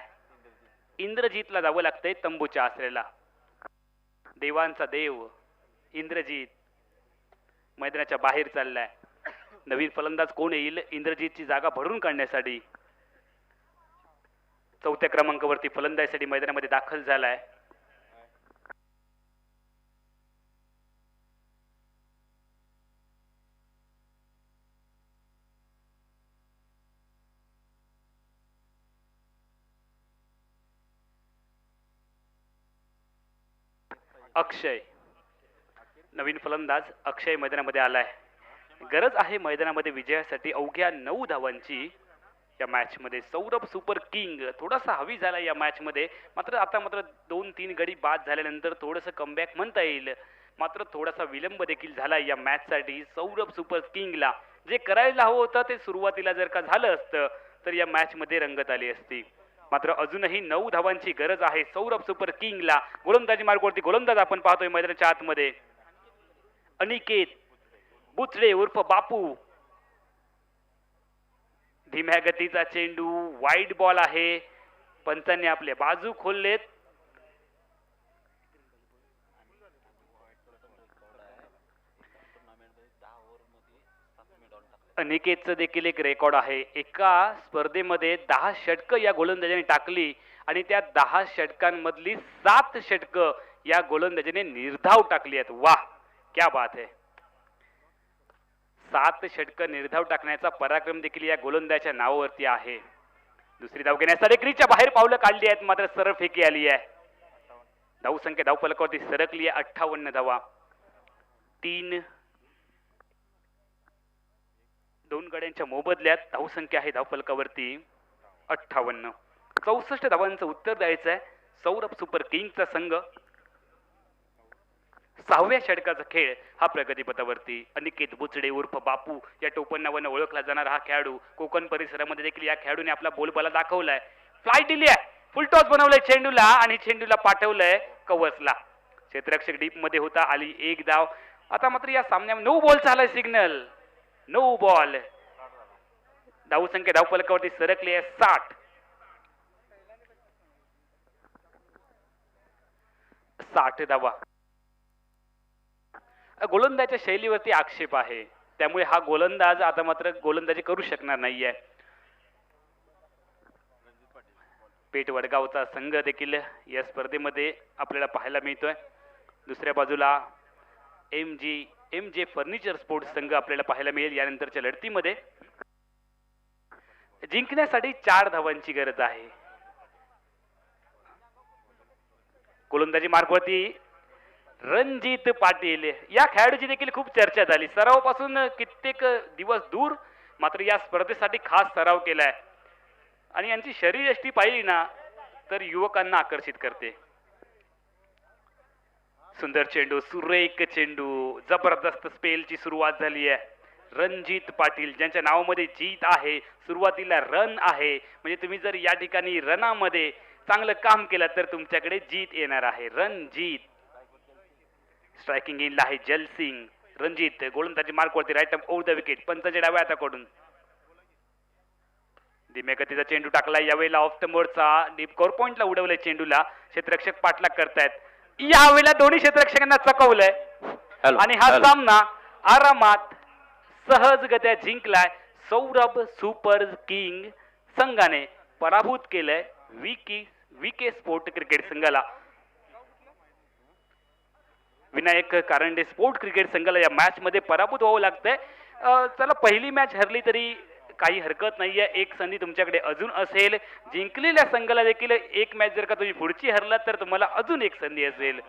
इंद्रजीतला जावं लागतंय तंबूच्या आसऱ्याला. देवांचा देव इंद्रजीत मैदानाच्या बाहेर चाललाय. नवीन फलंदाज कोण येईल इंद्रजीतची जागा भरून काढण्यासाठी? 4थ्या क्रमांकावरती फलंदाजीसाठी मैदानामध्ये दाखल झालाय. अक्षय, नवीन फलंदाज अक्षय मैदानामध्ये आलाय. गरज आहे मैदानामध्ये विजयासाठी अवघ्या 9 धावांची या मॅच मध्ये. सौरभ सुपर किंग थोडासा हवी झाला या मॅच मध्ये. मात्र 2-3 गडी बाद झाल्यानंतर थोडंसं कमबॅक म्हणता येईल. मात्र थोडासा विलंब देखील झाला या मॅच साठी. सौरभ सुपर किंगला जे करायला हवं होतं ते सुरुवातीला जर का झालं असतं तर या मॅच मध्ये रंगत आली असती. मात्र अजूनही 9 धावांची गरज आहे सौरभ सुपर किंगला. गोलंदाजी मार्गावरती गोलंदाज आपण पाहतोय मैदानाच्या आतमध्ये. अनिकेत बुचडे उर्फ बापू. धीम्या गतीचा चेंडू, वाईड बॉल आहे. पंचांनी आपले बाजू खोललेत. अनिकेतचं देखील एक रेकॉर्ड आहे. एका स्पर्धेमध्ये 10 षटकं या गोलंदाजाने टाकली आणि त्या 10 षटकांमधली 7 षटकं या गोलंदाजाने निर्धाव टाकली आहेत. वाह, क्या बात है. 7 षटकं निर्धाव टाकण्याचा पराक्रम देखील या गोलंदाजाच्या नावावरती आहे. दुसरी धाव घेण्यासाठी क्रीजच्या बाहेर पावलं काढली आहेत, मात्र सरळ फेकी आली आहे. धावसंख्या धावफलकावरती सरकली आहे 58 धावा. 2 गड्यांच्या मोबदल्यात धावसंख्या आहे धावफलकावरती 58. 64 धावांचं उत्तर द्यायचं आहे. सौरभ सुपर किंग्सचा संघ. 6व्या षटकाचा खेळ हा प्रगतीपथावरती. अनिकेत बुचडे उर्फ बापू या टोपण नावानं ओळखला जाणारा हा खेळाडू कोकण परिसरामध्ये देखील या खेळाडूने आपला बोलबाला दाखवलाय. फ्लाय दिली आहे, फुल टॉस बनवलंय चेंडूला आणि चेंडूला पाठवलंय कवचला. क्षेत्ररक्षक डीप मध्ये होता, आली एक धाव. आता मात्र या सामन्यामध्ये नो बॉल झालाय सिग्नल. No ball. धावसंख्या धावफलकावरती सरकली आहे 60 धावा. गोलंदाजच्या शैलीवरती आक्षेप आहे, त्यामुळे हा गोलंदाज आता मात्र गोलंदाजी करू शकणार नाहीये. पेठ वडगावचा संघ देखील या स्पर्धेमध्ये आपल्याला पाहायला मिळतोय. दुसऱ्या बाजूला एम जे फर्निचर स्पोर्ट्स संघ आपल्याला पाहायला मिळेल यानंतरच्या लढतीमध्ये. जिंकण्यासाठी 4 धावांची गरज आहे. गोलंदाजी मार्गवरती रणजित पाटील या खेळाडूची देखील खूप चर्चा झाली. सरावापासून कित्येक दिवस दूर, मात्र या स्पर्धेसाठी खास सराव केलाय आणि यांची शरीरयष्टी पाहिली ना तर युवकांना आकर्षित करते. सुंदर चेंडू, सुरेख चेंडू, जबरदस्त स्पेलची सुरुवात झाली आहे. रणजित पाटील ज्यांच्या नावामध्ये जीत आहे, सुरुवातीला रन आहे, म्हणजे तुम्ही जर या ठिकाणी रनामध्ये चांगलं काम केलं तर तुमच्याकडे जीत येणार आहे. रणजित. स्ट्रायकिंग इनला आहे जलसिंग. रणजित गोलंदाजी मार्कवरती राईट ओव्हर द विकेट. पंचाच्या डाव्या हाताकडून धीम्या गतीचा चेंडू टाकलाय. यावेळेला ऑफ द मोडचा डीप कोर पॉइंटला उडवलंय चेंडूला. क्षेत्ररक्षक पाठलाग करतायत. यावेळेला दोन्ही क्षेत्ररक्षकांना चकवलंय आणि हा सामना आरामात सहजगत्या जिंकलाय. सौरभ सुपर किंग संघाने पराभूत केलंय विके स्पोर्ट क्रिकेट संघाला. विनायक कारंडे स्पोर्ट क्रिकेट संघाला या मॅच मध्ये पराभूत व्हावं लागतंय. चला, पहिली मॅच हरली तरी काही हरकत नाहीये. एक संधी तुमच्याकडे अजून असेल. जिंकलेल्या संघाला देखील एक मॅच जर का तुम्ही पुढची हरलात तर तुम्हाला अजून एक संधी असेल.